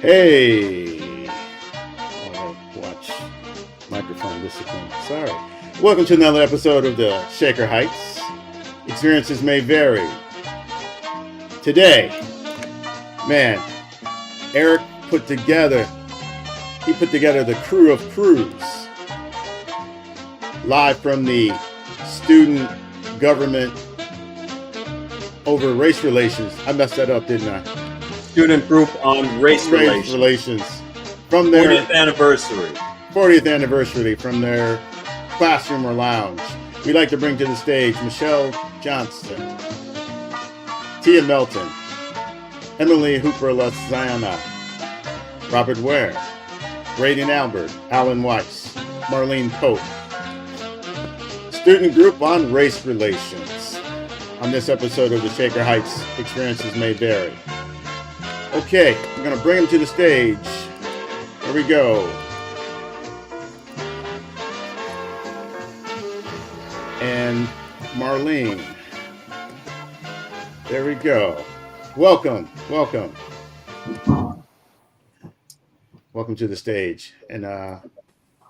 Hey, watch microphone discipline. Sorry. Welcome to another episode of the Shaker Heights. Experiences may vary. Today, man, Eric put together the crew of crews live from the student government over race relations. I messed that up, didn't I? Student group on race relations from their 40th anniversary from their classroom or lounge. We'd like to bring to the stage Michele Johnston, Tia Melton, Emily Hooper Lansana, Robert Ware, Braden Albert, Alan Weiss, Marleen Pope. Student group on race relations. On this episode of the Shaker Heights, experiences may vary. Okay, I'm going to bring them to the stage. Here we go. And Marleen. There we go. Welcome. Welcome to the stage. And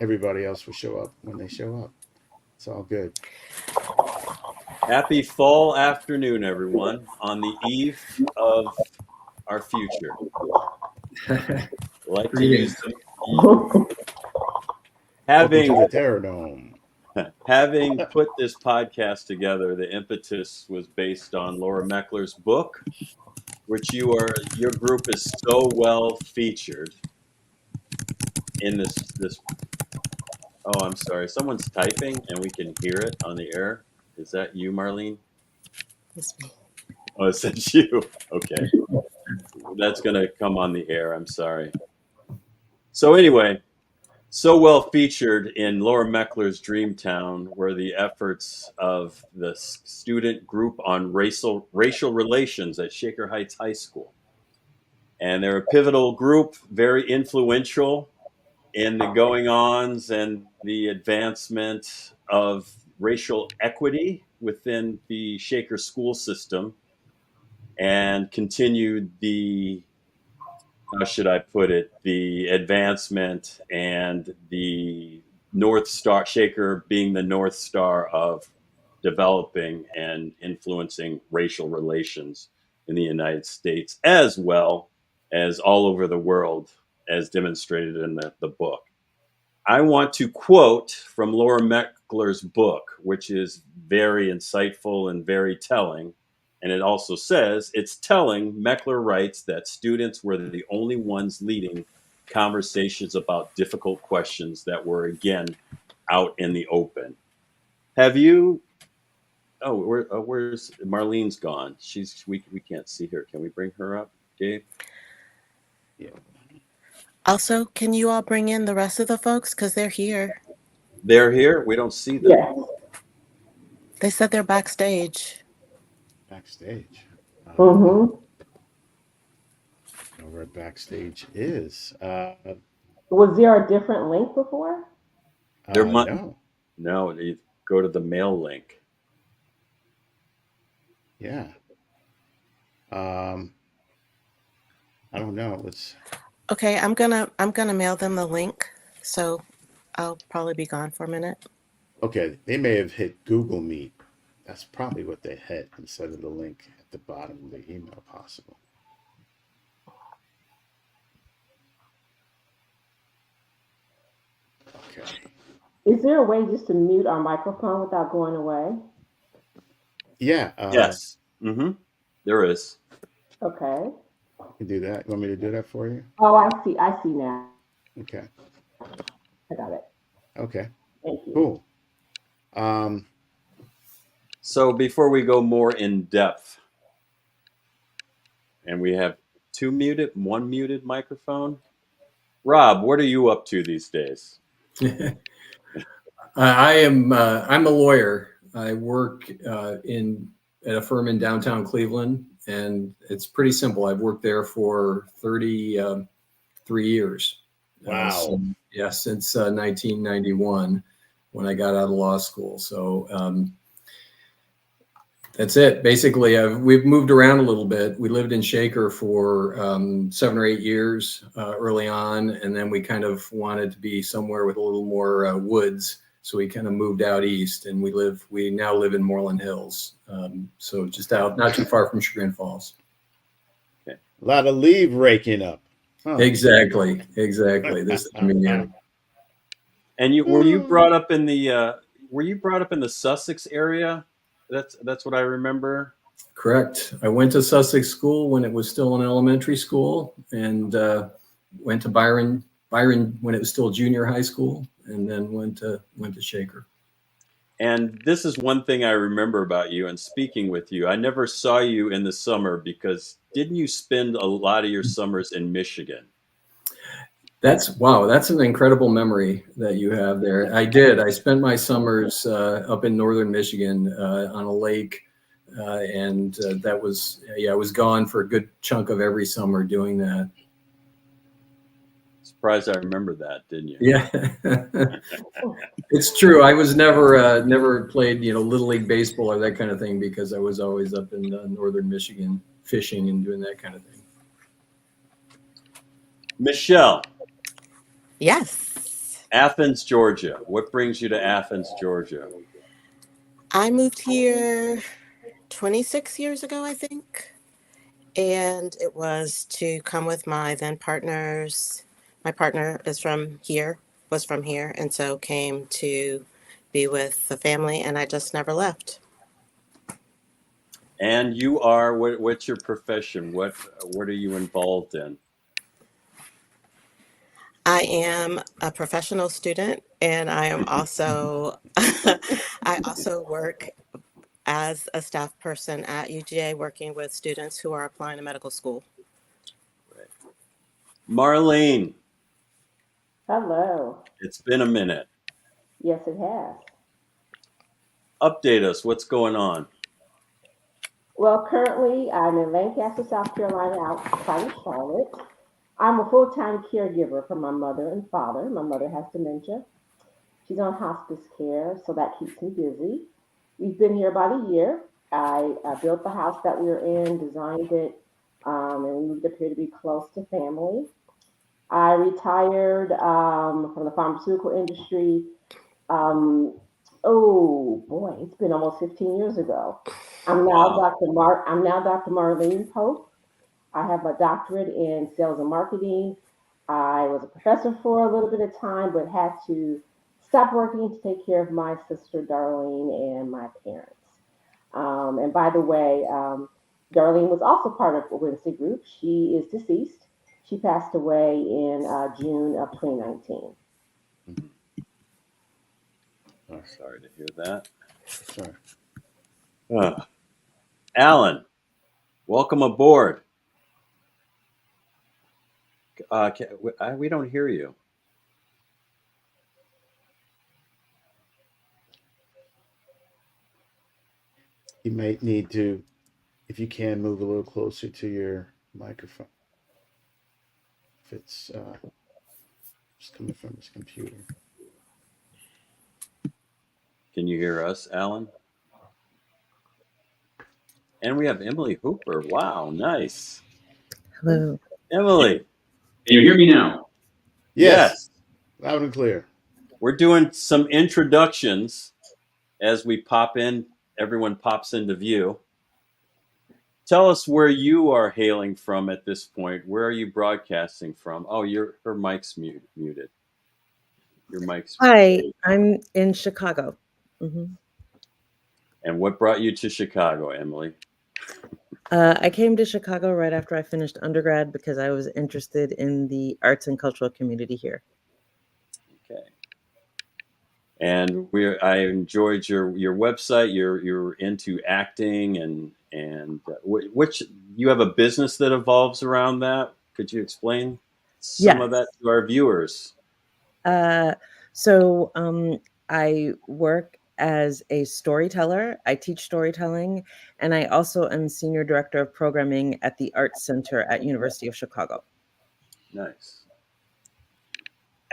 everybody else will show up when they show up. It's all good. Happy fall afternoon, everyone, on the eve of our future. Like to use having put this podcast together, the impetus was based on Laura Meckler's book, which your group is so well featured in this. Oh, I'm sorry. Someone's typing and we can hear it on the air. Is that you, Marleen? It's me. Oh, it says you. Okay. That's going to come on the air. I'm sorry. So anyway, so well featured in Laura Meckler's Dreamtown were the efforts of the student group on racial relations at Shaker Heights High School. And they're a pivotal group, very influential in the going-ons and the advancement of racial equity within the Shaker school system, and continued the, how should I put it, the advancement and the North Star, Shaker being the North Star of developing and influencing racial relations in the United States, as well as all over the world, as demonstrated in the book. I want to quote from Laura Meckler's book, which is very insightful and very telling. And it also says, it's telling, Meckler writes, that students were the only ones leading conversations about difficult questions that were, again, out in the open. Have you... Oh, where's... Marleen's gone. We can't see her. Can we bring her up, Gabe? Yeah. Also, can you all bring in the rest of the folks? Because they're here. They're here? We don't see them. Yes. They said they're backstage. Backstage. Mm-hmm. Where backstage is. Was there a different link before? No, you go to the mail link. Yeah. I don't know. Okay, I'm gonna mail them the link, so I'll probably be gone for a minute. Okay, they may have hit Google Meet. That's probably what they hit instead of the link at the bottom of the email, possible. Okay. Is there a way just to mute our microphone without going away? Yeah. Yes. Mm-hmm. There is. Okay. I can do that. You want me to do that for you? Oh, I see now. Okay. I got it. Okay. Thank you. Cool. So before we go more in depth, and we have one muted microphone. Rob, what are you up to these days? I'm a lawyer. I work at a firm in downtown Cleveland, and it's pretty simple. I've worked there for 33 years. Wow. Since 1991, when I got out of law school. So That's it. Basically, we've moved around a little bit. We lived in Shaker for 7 or 8 years early on, and then we kind of wanted to be somewhere with a little more woods. So we kind of moved out east, and we now live in Moreland Hills. So just out, not too far from Chagrin Falls. A lot of leaf raking up. Huh. Exactly. This time of year. And were you brought up in the Sussex area? That's what I remember. Correct. I went to Sussex School when it was still an elementary school, and went to Byron when it was still junior high school, and then went to Shaker. And this is one thing I remember about you and speaking with you. I never saw you in the summer because didn't you spend a lot of your summers in Michigan? That's an incredible memory that you have there. I did. I spent my summers up in northern Michigan on a lake, and that was I was gone for a good chunk of every summer doing that. Surprised I remember that, didn't you? Yeah, it's true. I was never played Little League baseball or that kind of thing because I was always up in northern Michigan fishing and doing that kind of thing. Michele, Yes. Athens, Georgia. What brings you to Athens, Georgia? I moved here 26 years ago, I think. And it was to come with my then partners. My partner was from here, and so came to be with the family, and I just never left. And you are what's your profession? What are you involved in? I am a professional student, and I am also I also work as a staff person at UGA, working with students who are applying to medical school. Marleen, Hello. it's been a minute. Yes, it has. Update us. What's going on? Well, currently I'm in Lancaster, South Carolina, outside of Charlotte. I'm a full-time caregiver for my mother and father. My mother has dementia. She's on hospice care, so that keeps me busy. We've been here about a year. I built the house that we're in, designed it, and we moved up here to be close to family. I retired from the pharmaceutical industry. Um, oh boy, it's been almost 15 years ago. Wow. I'm now Dr. Marleen Pope. I have a doctorate in sales and marketing. I was a professor for a little bit of time, but had to stop working to take care of my sister Darlene and my parents. And by the way, Darlene was also part of the Wednesday group. She is deceased. She passed away in June of 2019. Oh, sorry to hear that. Sorry. Alan, welcome aboard. We don't hear you. You might need to, if you can, move a little closer to your microphone. If it's just coming from his computer. Can you hear us, Alan? And we have Emily Hooper. Wow, nice. Hello. Emily. Can you hear me now? Yes. Loud and clear. We're doing some introductions as we pop in. Everyone pops into view. Tell us where you are hailing from at this point. Where are you broadcasting from? Oh, her mic's muted. Your mic's Hi, muted. I'm in Chicago. hmm And what brought you to Chicago, Emily? I came to Chicago right after I finished undergrad because I was interested in the arts and cultural community here. Okay. And I enjoyed your website. You're into acting and which you have a business that evolves around that. Could you explain some of that to our viewers? So I work as a storyteller. I teach storytelling, and I also am senior director of programming at the Arts Center at University of Chicago. Nice.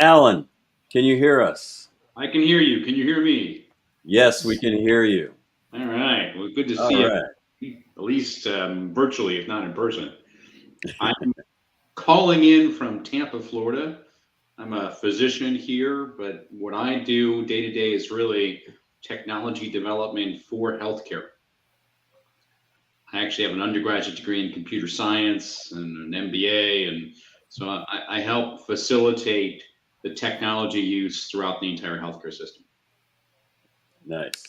Alan, can you hear us? I can hear you. Can you hear me? Yes, we can hear you. All right. Well, good to All see right. you, at least virtually, if not in person. I'm calling in from Tampa, Florida. I'm a physician here, but what I do day to day is really technology development for healthcare. I actually have an undergraduate degree in computer science and an MBA, and so I help facilitate the technology use throughout the entire healthcare system. Nice.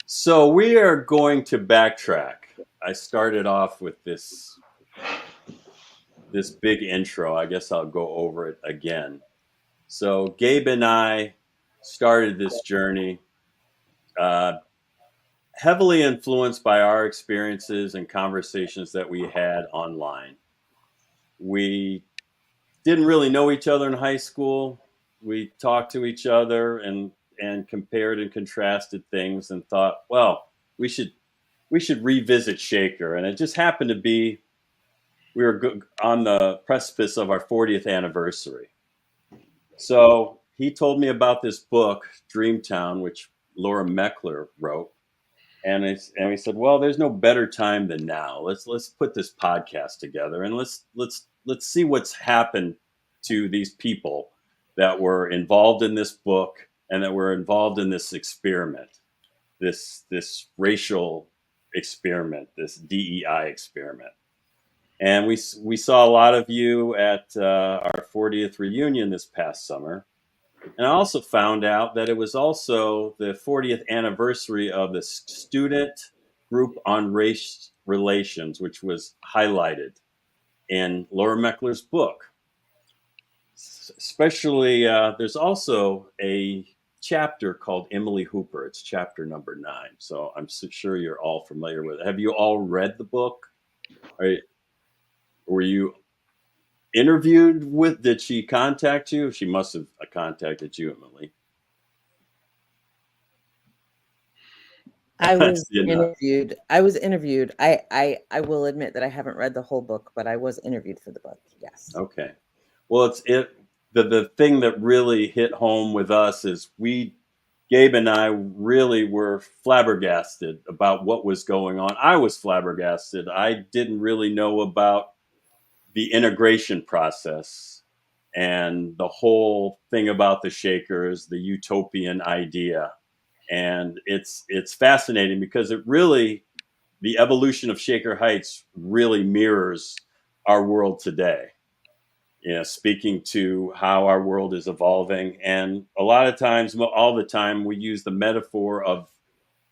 So we are going to backtrack. I started off with this big intro. I guess I'll go over it again. So Gabe and I started this journey uh, heavily influenced by our experiences and conversations that we had online. We didn't really know each other in high school. We talked to each other and compared and contrasted things and thought, well, we should revisit Shaker. And it just happened to be we were on the precipice of our 40th anniversary. So he told me about this book, Dreamtown, which Laura Meckler wrote. And we said, well, there's no better time than now. Let's put this podcast together and let's see what's happened to these people that were involved in this book and that were involved in this experiment, this racial experiment, this DEI experiment. And we saw a lot of you at our 40th reunion this past summer. And I also found out that it was also the 40th anniversary of the Student Group on Race Relations, which was highlighted in Laura Meckler's book. Especially, there's also a chapter called Emily Hooper. It's chapter number 9. So I'm sure you're all familiar with it. Have you all read the book? Were you interviewed with? Did she contact you? She must have contacted you, Emily. I was You know. interviewed. I will admit that I haven't read the whole book, but I was interviewed for the book. Yes. Okay. Well, the thing that really hit home with us is Gabe and I really were flabbergasted about what was going on. I was flabbergasted. I didn't really know about the integration process and the whole thing about the Shakers, the utopian idea. And it's fascinating because the evolution of Shaker Heights really mirrors our world today. Speaking to how our world is evolving. And a lot of times, all the time, we use the metaphor of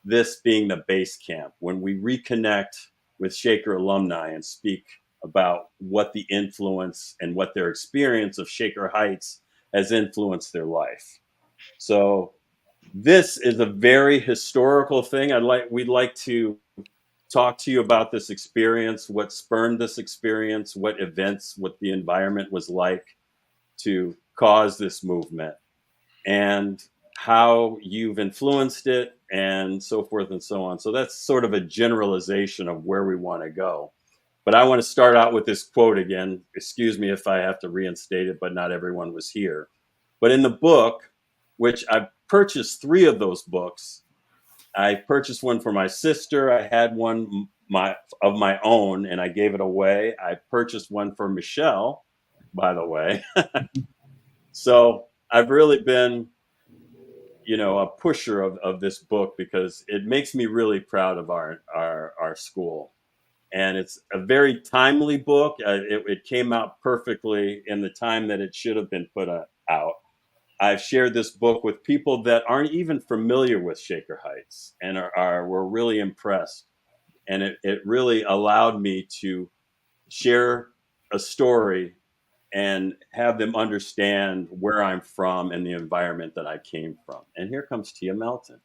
this being the base camp. When we reconnect with Shaker alumni and speak about what the influence and what their experience of Shaker Heights has influenced their life. So this is a very historical thing. We'd like to talk to you about this experience, what spurned this experience, what events, what the environment was like to cause this movement, and how you've influenced it, and so forth and so on. So that's sort of a generalization of where we want to go. But I want to start out with this quote again. Excuse me if I have to reinstate it, but not everyone was here. But in the book, which I've purchased 3 of those books, I purchased one for my sister. I had one of my own, and I gave it away. I purchased one for Michele, by the way. So I've really been, a pusher of this book because it makes me really proud of our school. And it's a very timely book. It came out perfectly in the time that it should have been put out. I've shared this book with people that aren't even familiar with Shaker Heights and were really impressed. And it really allowed me to share a story and have them understand where I'm from and the environment that I came from. And here comes Tia Melton.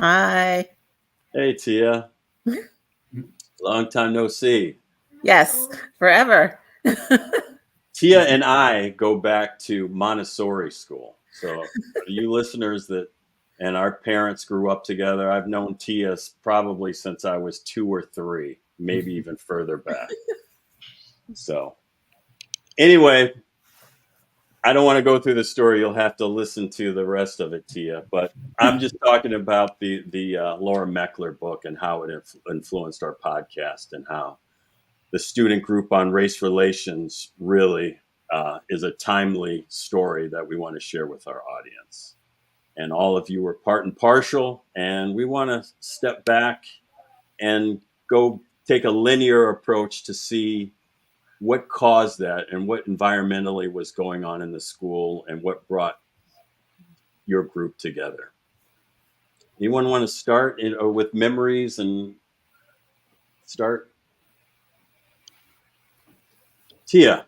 Hi. Hey, Tia. Long time no see. Yes, forever. Tia and I go back to Montessori school. So for you listeners and our parents grew up together, I've known Tia probably since I was 2 or 3, maybe even further back. So anyway, I don't want to go through the story. You'll have to listen to the rest of it, Tia. But I'm just talking about the Laura Meckler book and how it influenced our podcast, and how the student group on race relations really is a timely story that we want to share with our audience. And all of you were part and partial, and we want to step back and go take a linear approach to see what caused that and what environmentally was going on in the school and what brought your group together. Anyone want to start with memories and start? Tia,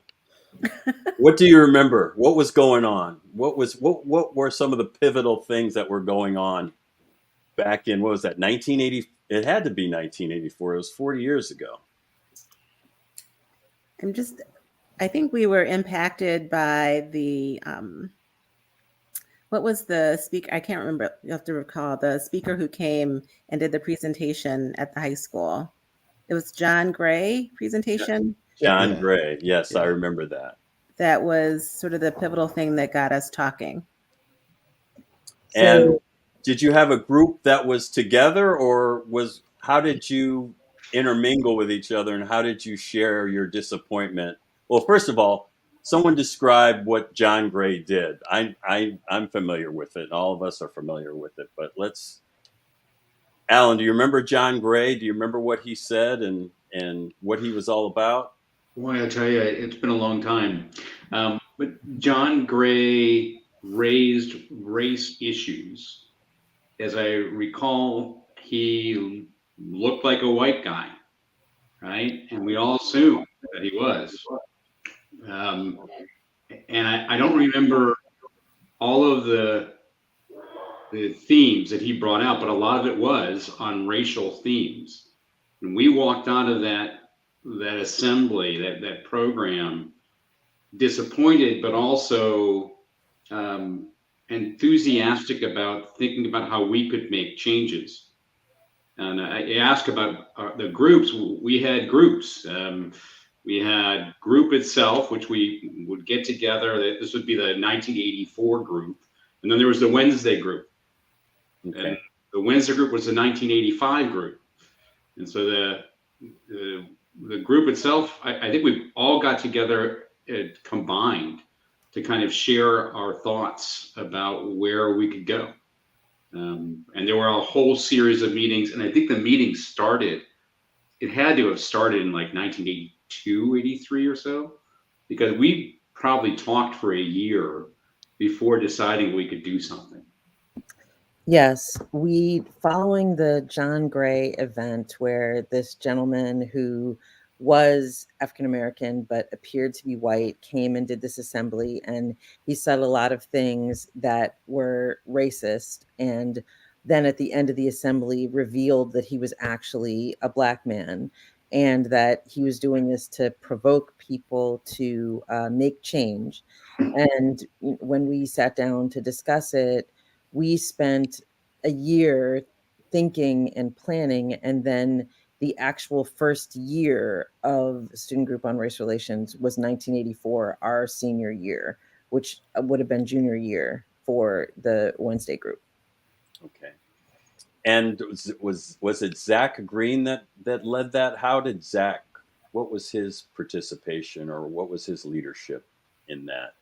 what do you remember? What was going on? What were some of the pivotal things that were going on back in, what was that, 1980? It had to be 1984. It was 40 years ago. I think we were impacted by the, what was the speaker? I can't remember. You have to recall the speaker who came and did the presentation at the high school. It was John Gray presentation. John Gray. Yes, I remember that. That was sort of the pivotal thing that got us talking. And did you have a group that was together, or how did you intermingle with each other, and how did you share your disappointment? Well, first of all, someone describe what John Gray did. I'm familiar with it. All of us are familiar with it, but Alan, do you remember John Gray? Do you remember what he said and what he was all about? Boy, I tell you, it's been a long time. But John Gray raised race issues. As I recall, he looked like a white guy, right? And we all assumed that he was. And I don't remember all of the themes that he brought out, but a lot of it was on racial themes. And we walked out of that assembly, that program, disappointed, but also enthusiastic about thinking about how we could make changes. And I asked about the groups. We had groups. We had group itself, which we would get together. This would be the 1984 group. And then there was the Wednesday group. Okay. And the Wednesday group was the 1985 group. And so the group itself, I think we all got together combined to kind of share our thoughts about where we could go. And there were a whole series of meetings. And I think the meeting it had to have started in like 1982, 83 or so, because we probably talked for a year before deciding we could do something. Yes, following the John Gray event, where this gentleman who was African American but appeared to be white came and did this assembly, and he said a lot of things that were racist, and then at the end of the assembly revealed that he was actually a Black man, and that he was doing this to provoke people to make change. And when we sat down to discuss it, we spent a year thinking and planning, and then the actual first year of Student Group on Race Relations was 1984, our senior year, which would have been junior year for the Wednesday group. Okay. And was it Zach Green that led that? What was his participation, or what was his leadership in that?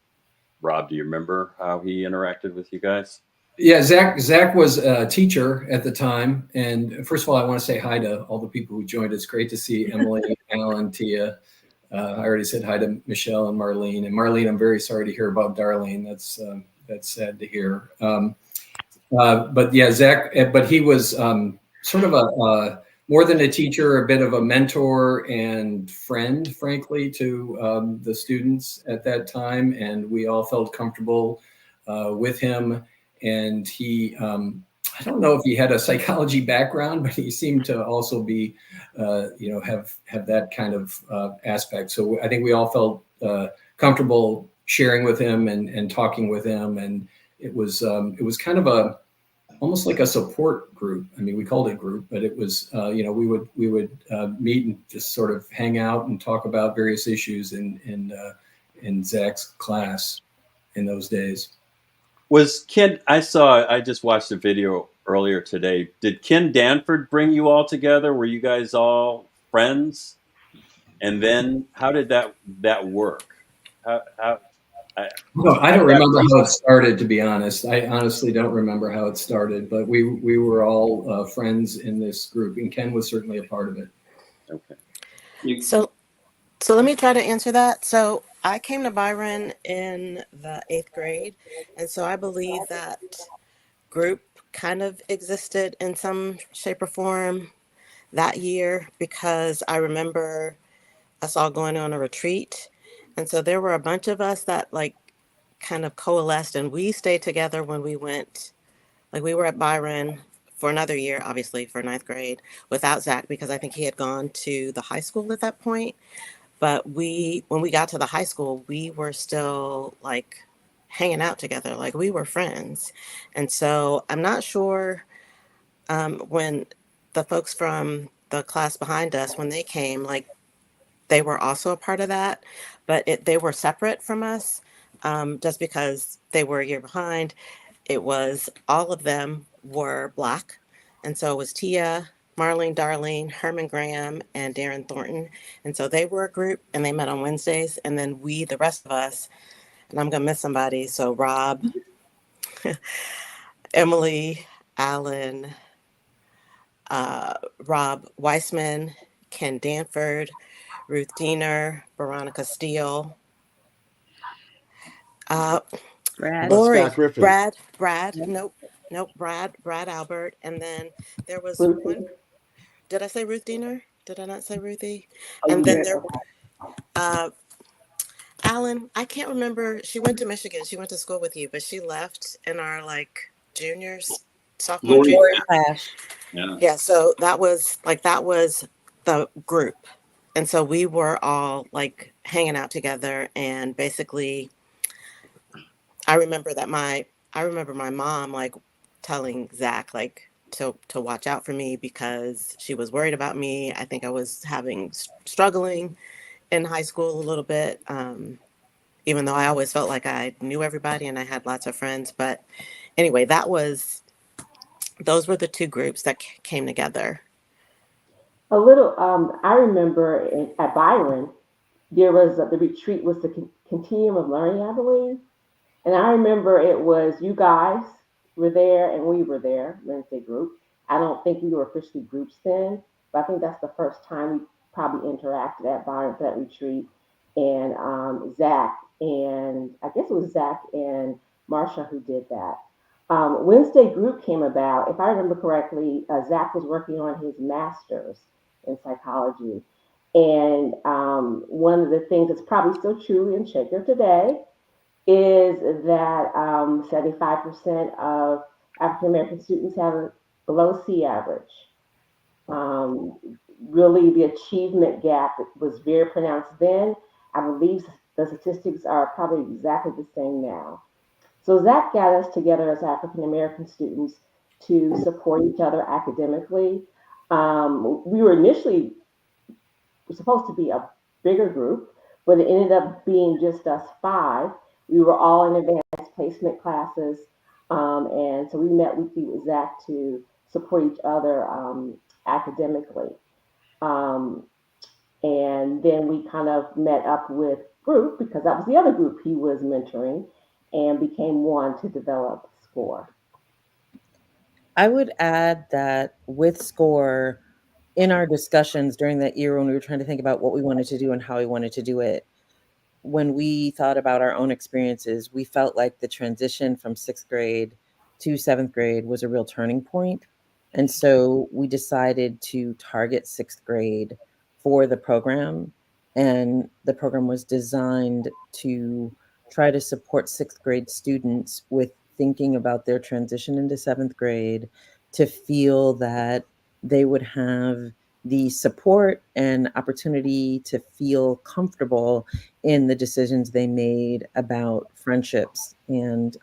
Rob, do you remember how he interacted with you guys? Yeah, Zach was a teacher at the time. And first of all, I want to say hi to all the people who joined. It's great to see Emily, Alan, Tia. I already said hi to Michele and Marleen. And Marleen, I'm very sorry to hear about Darlene. That's sad to hear. But yeah, Zach, but he was sort of a more than a teacher, a bit of a mentor and friend, frankly, to the students at that time. And we all felt comfortable with him. And he, I don't know if he had a psychology background, but he seemed to also be, have that kind of aspect. So I think we all felt comfortable sharing with him and talking with him. And it was kind of almost like a support group. I mean, we called it group, but it was, we would meet and just sort of hang out and talk about various issues in Zach's class. in those days. Was Ken? I just watched a video earlier today. Did Ken Danford bring you all together? Were you guys all friends? And then how did that work? How No, I how don't did that remember piece? how it started, to be honest. I honestly don't remember how it started, but we were all friends in this group, and Ken was certainly a part of it. Okay. So let me try to answer that. So I came to Byron in the 8th grade, and so I believe that group kind of existed in some shape or form that year because I remember us all going on a retreat. And so there were a bunch of us that like kind of coalesced and we stayed together when we went, like we were at Byron for another year, obviously for 9th grade without Zach because I think he had gone to the high school at that point. But when we got to the high school, we were still like hanging out together, like we were friends. And so I'm not sure when the folks from the class behind us, when they came, like they were also a part of that, but they were separate from us just because they were a year behind. It was all of them were Black. And so it was Tia, Marleen, Darlene, Herman Graham, and Darren Thornton. And so they were a group and they met on Wednesdays. And then we, the rest of us, and I'm going to miss somebody. So Rob, Emily, Alan, Rob Weissman, Ken Danford, Ruth Diener, Veronica Steele, uh, Brad. Lori, Scott Griffin. Brad, Yep. nope, Brad Albert. And then there was one, Ruthie. did I say Ruth Diener? Did I not say Ruthie? Oh, you And then did. there, Okay. uh, Alan, I can't remember. She went to Michigan. She went to school with you, but she left in our like juniors, sophomore, Lori, junior. Lori Clash. yeah. Yeah, so that was the group. And so we were all like hanging out together and basically I remember that I remember my mom like telling Zach like to watch out for me because she was worried about me. I think I was struggling in high school a little bit. Even though I always felt like I knew everybody and I had lots of friends, but anyway, those were the two groups that came together. A little, I remember at Byron, there was the retreat was the continuum of learning, I believe. And I remember it was you guys were there and we were there, Wednesday group. I don't think we were officially groups then, but I think that's the first time we probably interacted at Byron for that retreat. And Zach and I guess it was Zach and Marsha who did that. Wednesday group came about, if I remember correctly, Zach was working on his master's in psychology. And one of the things that's probably still true in Shaker today is that 75% of African American students have a below C average. Um, Really, the achievement gap was very pronounced then. I believe the statistics are probably exactly the same now. So Zach got us together as African American students to support each other academically. We were initially supposed to be a bigger group, but it ended up being just us five. We were all in advanced placement classes, and so we met weekly with Zach to support each other academically. Um, and then we kind of met up with group because that was the other group he was mentoring and became one to develop SCORR. I would add that with SGORR, in our discussions during that year when we were trying to think about what we wanted to do and how we wanted to do it, when we thought about our own experiences, we felt like the transition from 6th grade to 7th grade was a real turning point. And so we decided to target 6th grade for the program. And the program was designed to try to support 6th grade students with thinking about their transition into 7th grade to feel that they would have the support and opportunity to feel comfortable in the decisions they made about friendships and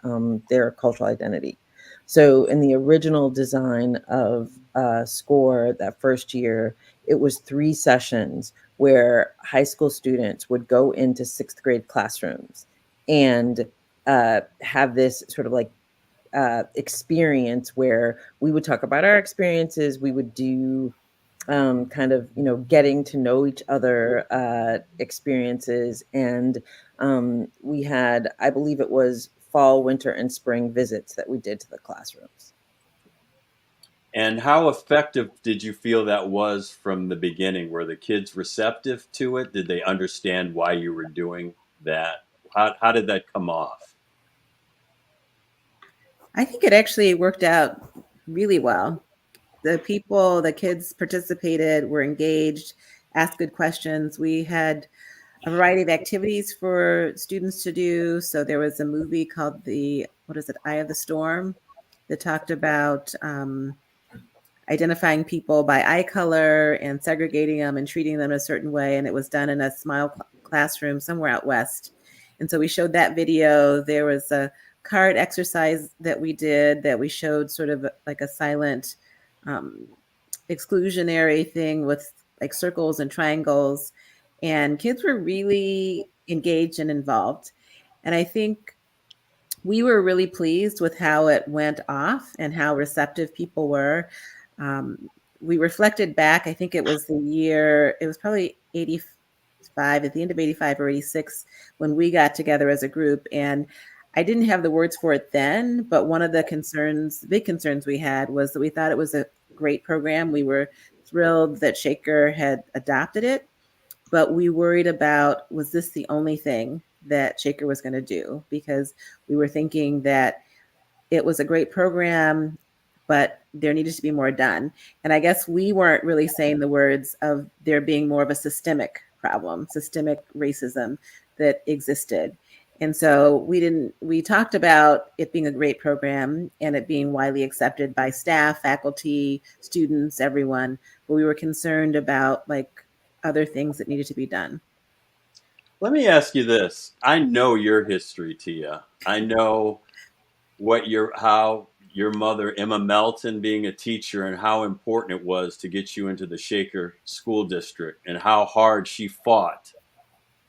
their cultural identity. So in the original design of SCORR that first year, it was 3 sessions where high school students would go into 6th grade classrooms and have this sort of like experience where we would talk about our experiences. We would do kind of, getting to know each other experiences. And we had, I believe it was fall, winter, and spring visits that we did to the classrooms. And how effective did you feel that was from the beginning? Were the kids receptive to it? Did they understand why you were doing that? How did that come off? I think it actually worked out really well. The kids participated, were engaged, asked good questions. We had a variety of activities for students to do. So there was a movie called Eye of the Storm, that talked about identifying people by eye color and segregating them and treating them a certain way. And it was done in a smile classroom somewhere out west. And so we showed that video. There was a card exercise that we did that we showed sort of like a silent exclusionary thing with like circles and triangles. And kids were really engaged and involved. And I think we were really pleased with how it went off and how receptive people were. We reflected back, I think it was probably 85, at the end of 85 or 86, when we got together as a group. And I didn't have the words for it then, but one of the big concerns we had was that we thought it was a great program. We were thrilled that Shaker had adopted it, but we worried about, was this the only thing that Shaker was going to do? Because we were thinking that it was a great program, but there needed to be more done. And I guess we weren't really saying the words of there being more of a systemic problem, systemic racism that existed. And so we talked about it being a great program and it being widely accepted by staff, faculty, students, everyone. But we were concerned about like other things that needed to be done. Let me ask you this. I know your history, Tia. I know how your mother, Emma Melton, being a teacher, and how important it was to get you into the Shaker School District, and how hard she fought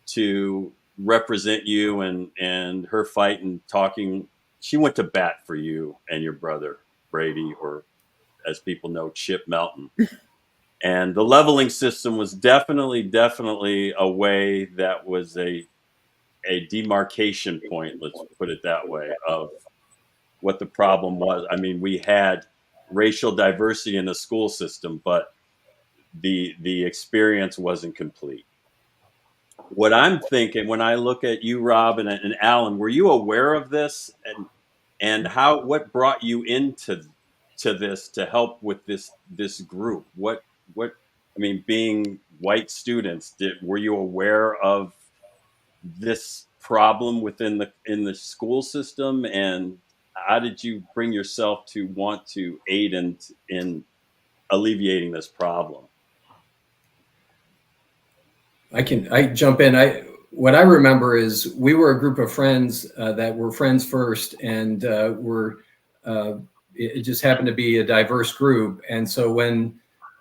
to represent you, and her fight and talking. She went to bat for you and your brother, Brady, or as people know, Chip Melton. And the leveling system was definitely a way that was a demarcation point, let's put it that way, of what the problem was. I mean, we had racial diversity in the school system, but the experience wasn't complete. What I'm thinking when I look at you, Rob, and Alan, were you aware of this, and what brought you into this to help with this group? What I mean, being white students, were you aware of this problem within in the school system, and how did you bring yourself to want to aid in alleviating this problem? I jump in. What I remember is we were a group of friends that were friends first, and it just happened to be a diverse group. And so when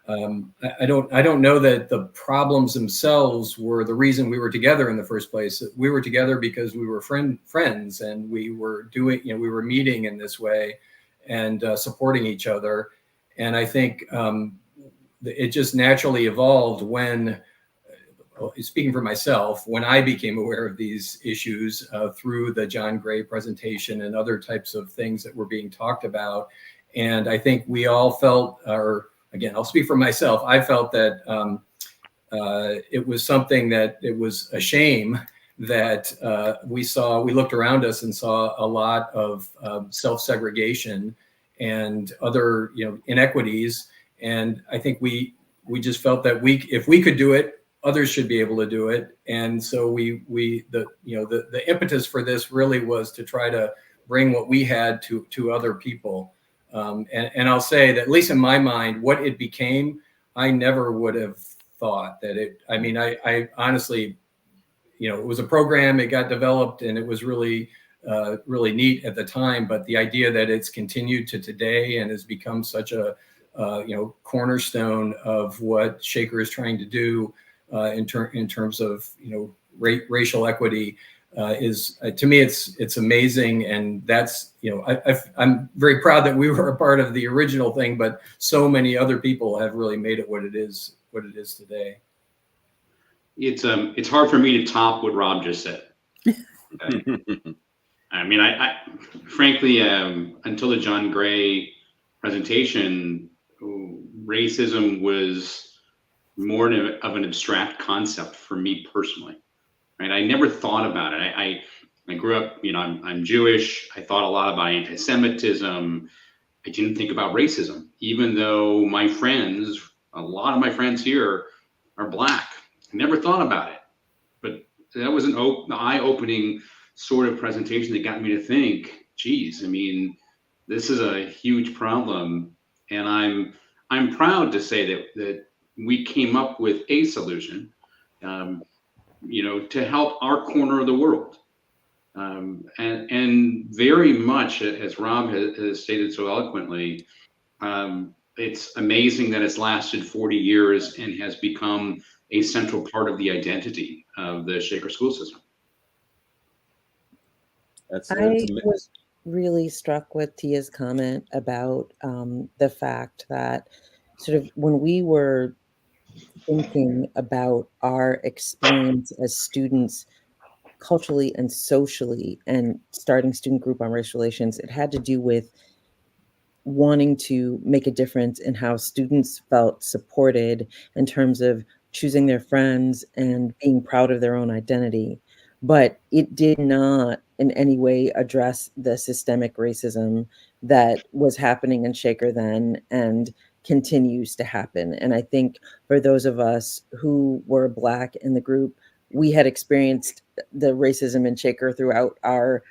I don't know that the problems themselves were the reason we were together in the first place. We were together because we were friends, and we were we were meeting in this way and supporting each other. And I think it just naturally evolved when, speaking for myself, when I became aware of these issues through the John Gray presentation and other types of things that were being talked about. And I think we all felt, again, I'll speak for myself, I felt that it was something that it was a shame that we looked around us and saw a lot of self-segregation and other inequities. And I think we just felt that if we could do it, others should be able to do it. And so the impetus for this really was to try to bring what we had to other people. And I'll say that, at least in my mind, what it became, I never would have thought that I honestly, it was a program, it got developed, and it was really, really neat at the time. But the idea that it's continued to today and has become such a, cornerstone of what Shaker is trying to do in terms of, racial equity, is to me, it's amazing. And that's, I'm very proud that we were a part of the original thing, but so many other people have really made it what it is today. It's hard for me to top what Rob just said. I mean, I frankly, until the John Gray presentation, racism was more of an abstract concept for me personally. Right? I never thought about it. I grew up, I'm Jewish. I thought a lot about anti-Semitism. I didn't think about racism, even though a lot of my friends here are Black. I never thought about it. But that was an eye-opening sort of presentation that got me to think, geez, I mean, this is a huge problem. And I'm proud to say that we came up with a solution, to help our corner of the world. And very much, as Rob has stated so eloquently, it's amazing that it's lasted 40 years and has become a central part of the identity of the Shaker school system. I was really struck with Tia's comment about the fact that sort of when we were thinking about our experience as students culturally and socially and starting student group on race relations, it had to do with wanting to make a difference in how students felt supported in terms of choosing their friends and being proud of their own identity. But it did not in any way address the systemic racism that was happening in Shaker then and continues to happen. And I think for those of us who were Black in the group, we had experienced the racism in Shaker throughout our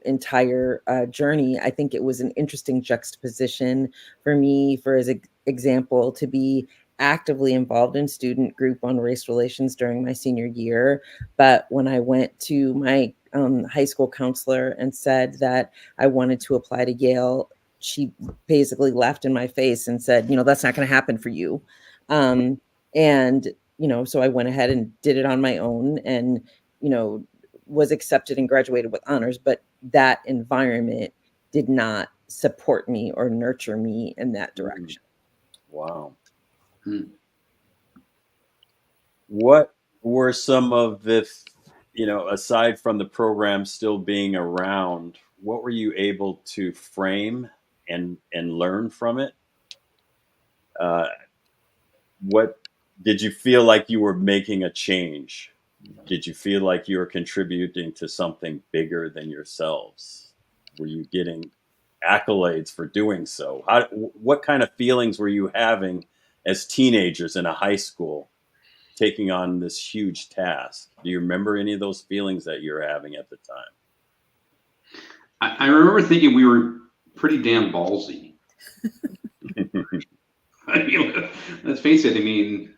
entire journey. I think it was an interesting juxtaposition for me, for as example, to be actively involved in student group on race relations during my senior year. But when I went to my high school counselor and said that I wanted to apply to Yale, she basically laughed in my face and said, that's not going to happen for you. So I went ahead and did it on my own and, was accepted and graduated with honors, but that environment did not support me or nurture me in that direction. Wow. What were some of the, aside from the program still being around, what were you able to frame and learn from it? What did you feel like you were making a change? Did you feel like you were contributing to something bigger than yourselves? Were you getting accolades for doing so? What kind of feelings were you having as teenagers in a high school taking on this huge task? Do you remember any of those feelings that you were having at the time? I remember thinking we were pretty damn ballsy. I mean, let's face it. I mean,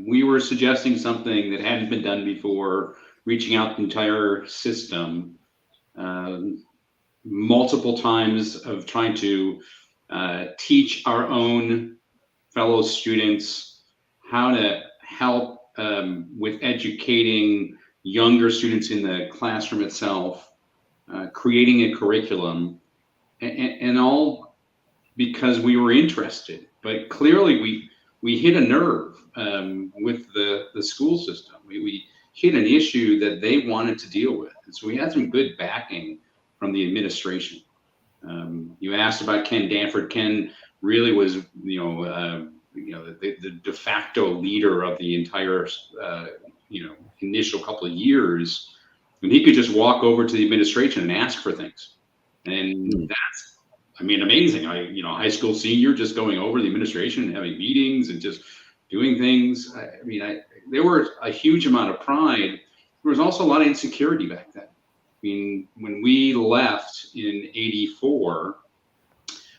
we were suggesting something that hadn't been done before, reaching out the entire system, multiple times of trying to teach our own fellow students how to help with educating younger students in the classroom itself, creating a curriculum, and all because we were interested. But clearly we hit a nerve with the school system. We hit an issue that they wanted to deal with. And so we had some good backing from the administration. You asked about Ken Danford. Ken really was, the de facto leader of the entire, initial couple of years. And he could just walk over to the administration and ask for things. And that's, amazing. High school senior just going over the administration and having meetings and just doing things. There were a huge amount of pride. There was also a lot of insecurity back then. When we left in '84,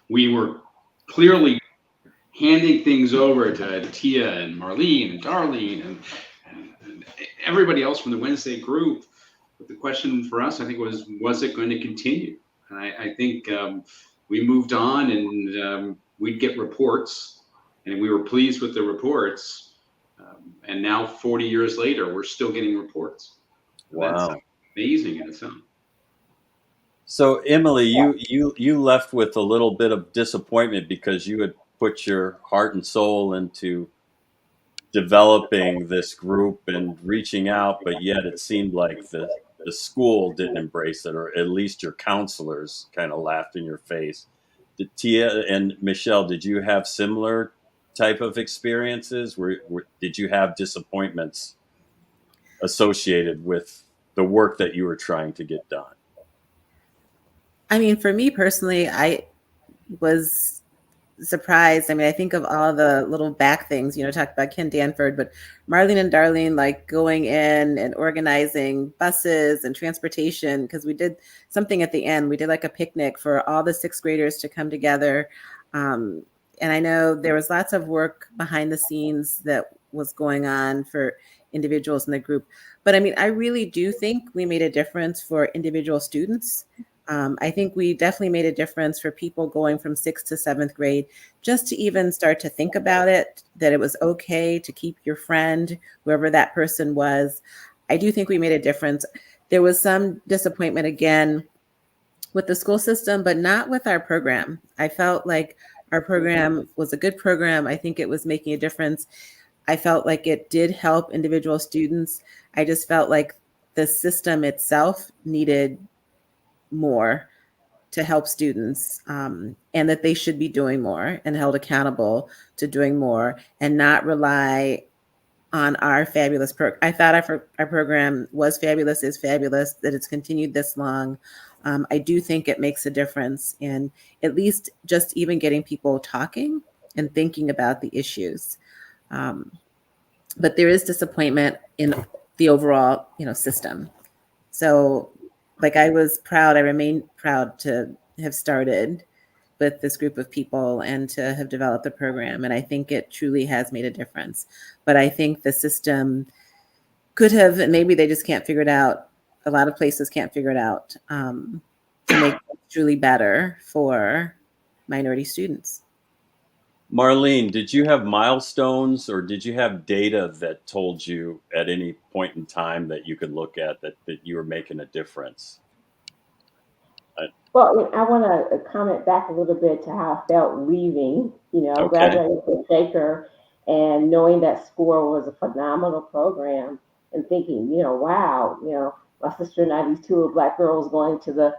we were clearly handing things over to Tia and Marleen and Darlene and everybody else from the Wednesday group. But the question for us, I think, was it going to continue? And I think we moved on and we'd get reports and we were pleased with the reports. And now 40 years later, we're still getting reports. That's Wow. amazing in itself. So Emily, you left with a little bit of disappointment because you had put your heart and soul into developing this group and reaching out, but yet it seemed like the school didn't embrace it, or at least your counselors kind of laughed in your face. Did Tia and Michelle, did you have similar type of experiences? Did you have disappointments associated with the work that you were trying to get done? I mean, for me personally, I was surprised. I mean, I think of all the little back things, talked about Ken Danford, but Marleen and Darlene, like going in and organizing buses and transportation, because we did something at the end. We did like a picnic for all the sixth graders to come together. And I know there was lots of work behind the scenes that was going on for individuals in the group. But I mean, I really do think we made a difference for individual students. I think we definitely made a difference for people going from sixth to seventh grade, just to even start to think about it, that it was okay to keep your friend, whoever that person was. I do think we made a difference. There was some disappointment again with the school system, but not with our program. I felt like our program was a good program. I think it was making a difference. I felt like it did help individual students. I just felt like the system itself needed more to help students, and that they should be doing more and held accountable to doing more and not rely on our fabulous program. I thought our program was fabulous, is fabulous, that it's continued this long. I do think it makes a difference in at least just even getting people talking and thinking about the issues. But there is disappointment in the overall, system. So like I was proud, I remain proud to have started with this group of people and to have developed the program. And I think it truly has made a difference. But I think the system could have, and maybe they just can't figure it out. A lot of places can't figure it out, to make it truly better for minority students. Marleen, did you have milestones or did you have data that told you at any point in time that you could look at that you were making a difference? Well, I want to comment back a little bit to how I felt leaving, Okay. graduating from Shaker and knowing that SCORR was a phenomenal program and thinking, wow, my sister and I, these two Black girls going to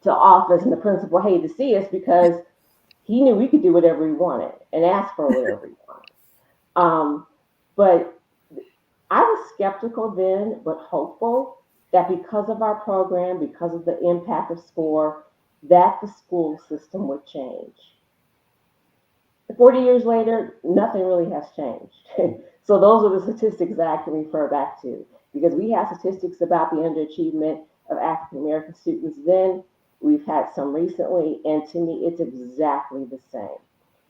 office, and the principal hated to see us because he knew we could do whatever we wanted and ask for whatever we wanted. But I was skeptical then, but hopeful that because of our program, because of the impact of SCORR, that the school system would change. 40 years later, nothing really has changed. So those are the statistics that I can refer back to, because we have statistics about the underachievement of African American students then. We've had some recently, and to me, it's exactly the same.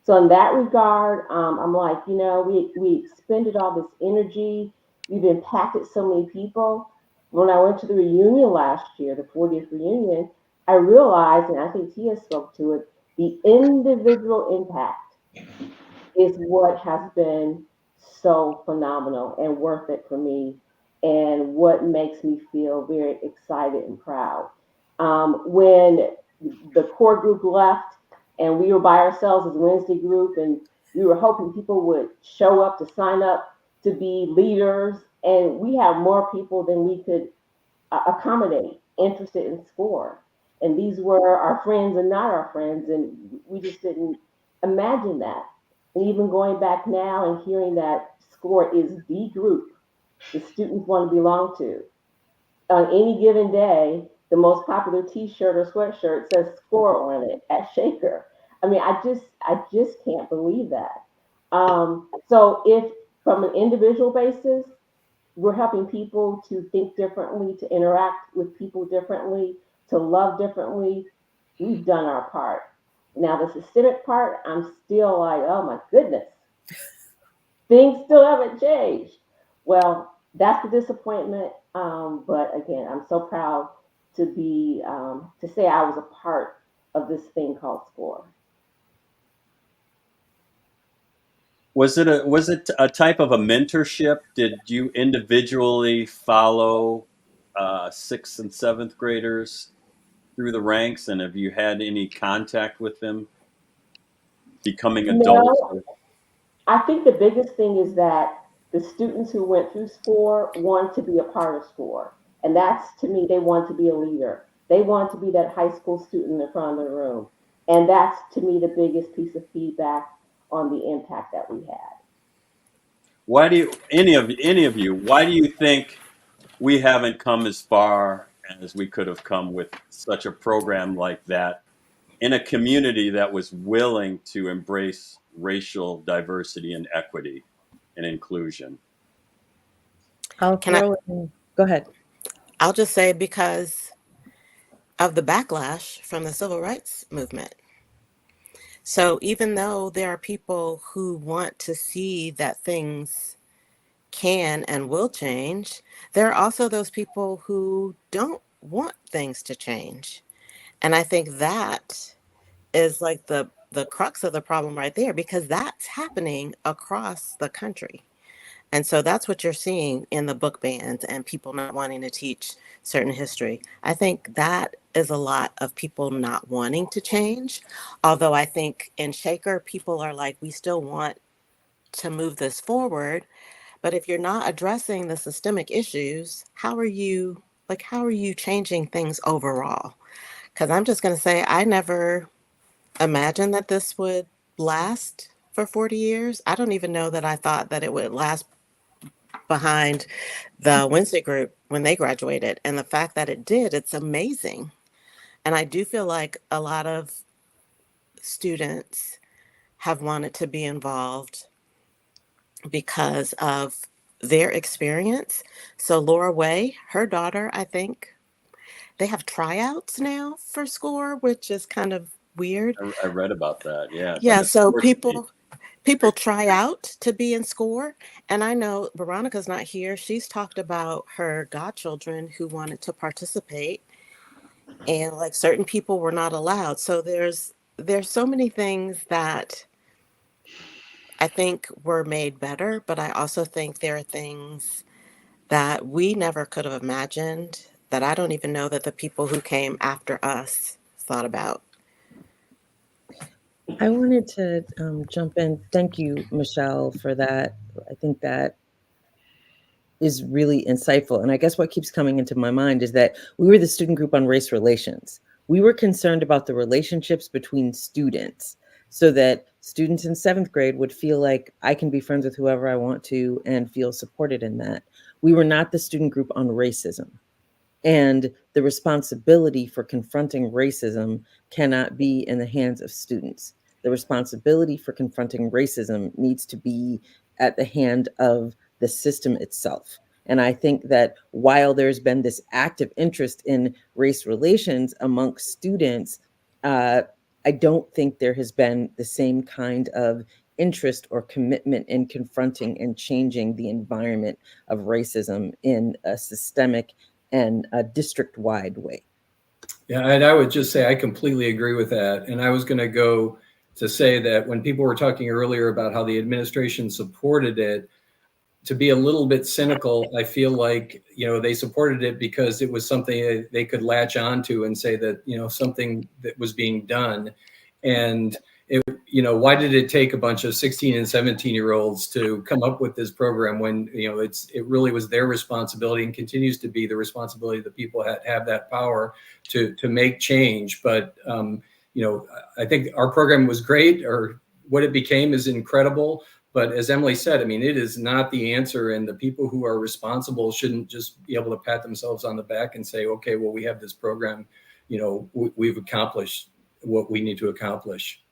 So in that regard, I'm like, we expended all this energy, we've impacted so many people. When I went to the reunion last year, the 40th reunion, I realized, and I think Tia spoke to it, the individual impact is what has been so phenomenal and worth it for me, and what makes me feel very excited and proud. When the core group left and we were by ourselves as a Wednesday group, and we were hoping people would show up to sign up to be leaders, and we have more people than we could accommodate interested in SCORR. And these were our friends and not our friends, and we just didn't imagine that. And even going back now and hearing that SCORR is the group the students want to belong to. On any given day, the most popular T-shirt or sweatshirt says SCORR on it at Shaker. I mean, I just can't believe that. So if from an individual basis, we're helping people to think differently, to interact with people differently, to love differently, we've done our part. Now, the systemic part, I'm still like, oh my goodness, things still haven't changed. Well, that's the disappointment. But again, I'm so proud to be to say I was a part of this thing called SCORR. Was it a type of a mentorship? Did you individually follow sixth and seventh graders through the ranks, and have you had any contact with them becoming adults? No, I think the biggest thing is that the students who went through SCORR want to be a part of SCORR. And that's, to me, they want to be a leader. They want to be that high school student in the front of the room. And that's, to me, the biggest piece of feedback on the impact that we had. Why do you, any of you, why do you think we haven't come as far as we could have come with such a program like that in a community that was willing to embrace racial diversity and equity and inclusion? I'll Can I? throw it in. Go ahead. I'll just say because of the backlash from the civil rights movement. So even though there are people who want to see that things can and will change, there are also those people who don't want things to change. And I think that is like the crux of the problem right there, because that's happening across the country. And so that's what you're seeing in the book bans and people not wanting to teach certain history. I think that is a lot of people not wanting to change. Although I think in Shaker, people are like, we still want to move this forward. But if you're not addressing the systemic issues, how are you changing things overall? Because I'm just going to say, I never imagined that this would last for 40 years. I don't even know that I thought that it would last behind the Wednesday group when they graduated. And the fact that it did, it's amazing. And I do feel like a lot of students have wanted to be involved because of their experience. So Laura Way, her daughter, I think they have tryouts now for SCORR, which is kind of weird. I read about that. Yeah. Yeah, so people try out to be in SCORR. And I know Veronica's not here. She's talked about her godchildren who wanted to participate, and like certain people were not allowed. So there's so many things that I think were made better, but I also think there are things that we never could have imagined that I don't even know that the people who came after us thought about. I wanted to jump in. Thank you, Michele, for that. I think that is really insightful. And I guess what keeps coming into my mind is that we were the student group on race relations. We were concerned about the relationships between students so that students in seventh grade would feel like I can be friends with whoever I want to and feel supported in that. We were not the student group on racism. And the responsibility for confronting racism cannot be in the hands of students. The responsibility for confronting racism needs to be at the hand of the system itself. And I think that while there's been this active interest in race relations amongst students, I don't think there has been the same kind of interest or commitment in confronting and changing the environment of racism in a systemic and a district-wide way. Yeah, and I would just say I completely agree with that. And I was going to go to say that when people were talking earlier about how the administration supported it, to be a little bit cynical, I feel like, they supported it because it was something they could latch onto and say that, something that was being done. And why did it take a bunch of 16 and 17-year-olds to come up with this program when, it really was their responsibility and continues to be the responsibility of the people that have that power to make change. But, I think our program was great, or what it became is incredible. But as Emily said, it is not the answer. And the people who are responsible shouldn't just be able to pat themselves on the back and say, okay, well, we have this program, we've accomplished what we need to accomplish.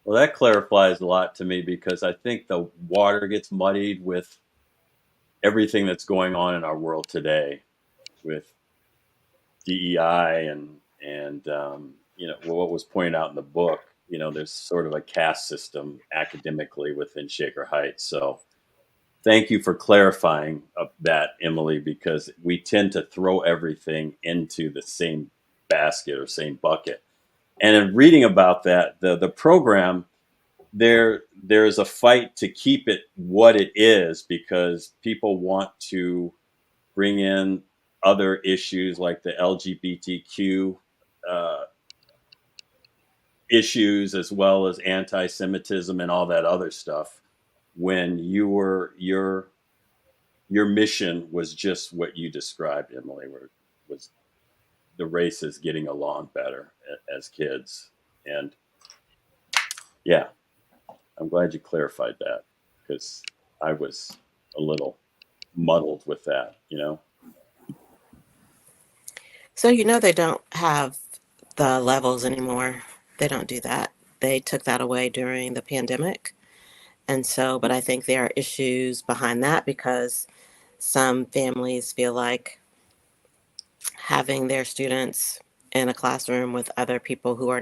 Well, that clarifies a lot to me, because I think the water gets muddied with everything that's going on in our world today with DEI and what was pointed out in the book. There's sort of a caste system academically within Shaker Heights. So thank you for clarifying that, Emily, because we tend to throw everything into the same basket or same bucket. And in reading about that, the program, there's a fight to keep it what it is, because people want to bring in other issues like the LGBTQ issues, as well as anti-Semitism and all that other stuff, when your mission was just what you described, Emily, where was the races getting along better as kids. And yeah, I'm glad you clarified that, because I was a little muddled with that, you know. So they don't have the levels anymore. They don't do that. They took that away during the pandemic. And so, but I think there are issues behind that because some families feel like having their students in a classroom with other people who are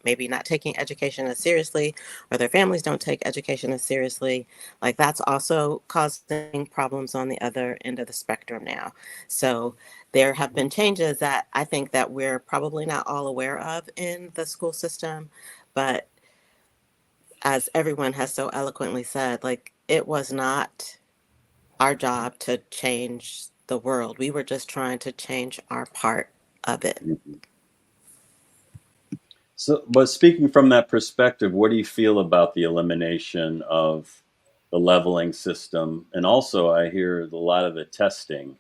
maybe not taking education as seriously, or their families don't take education as seriously, like that's also causing problems on the other end of the spectrum now. So there have been changes that I think that we're probably not all aware of in the school system, but as everyone has so eloquently said, like it was not our job to change the world. We were just trying to change our part of it. Mm-hmm. So, but speaking from that perspective, what do you feel about the elimination of the leveling system? And also, I hear a lot of the testing,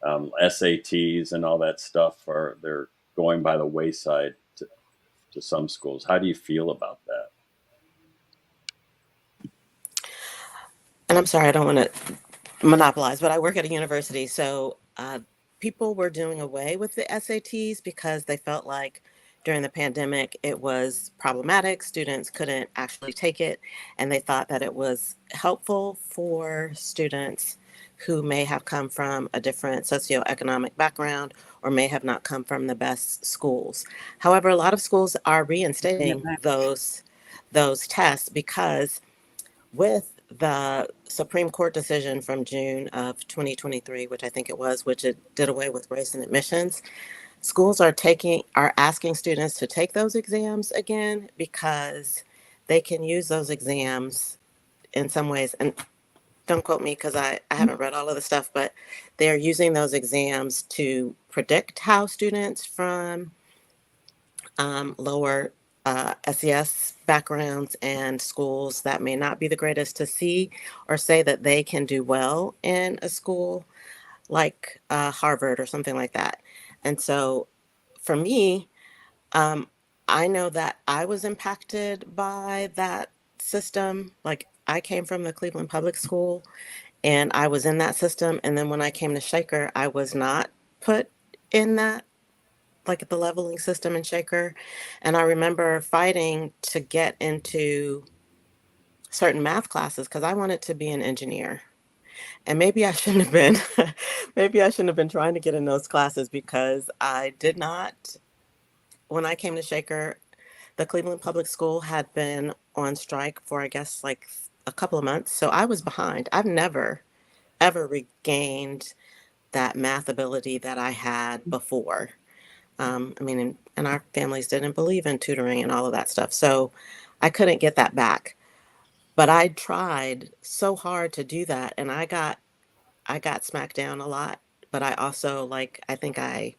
SATs and all that stuff, they're going by the wayside to some schools. How do you feel about that? And I'm sorry, I don't want to monopolize, but I work at a university. So people were doing away with the SATs because they felt like during the pandemic it was problematic. Students couldn't actually take it. And they thought that it was helpful for students who may have come from a different socioeconomic background or may have not come from the best schools. However, a lot of schools are reinstating those tests because with the Supreme Court decision from June of 2023, which I think it was, which it did away with race and admissions, schools are asking students to take those exams again because they can use those exams in some ways. And don't quote me because I haven't read all of the stuff, but they're using those exams to predict how students from lower SES backgrounds and schools that may not be the greatest to see or say that they can do well in a school like Harvard or something like that. And so for me, I know that I was impacted by that system. Like I came from the Cleveland Public School and I was in that system. And then when I came to Shaker, I was not put in that, like the leveling system in Shaker. And I remember fighting to get into certain math classes because I wanted to be an engineer. And maybe I shouldn't have been, maybe I shouldn't have been trying to get in those classes because I did not, when I came to Shaker, the Cleveland Public School had been on strike for, I guess, like a couple of months. So I was behind. I've never, ever regained that math ability that I had before. I mean, and our families didn't believe in tutoring and all of that stuff. So I couldn't get that back. But I tried so hard to do that and I got smacked down a lot. But I also I think I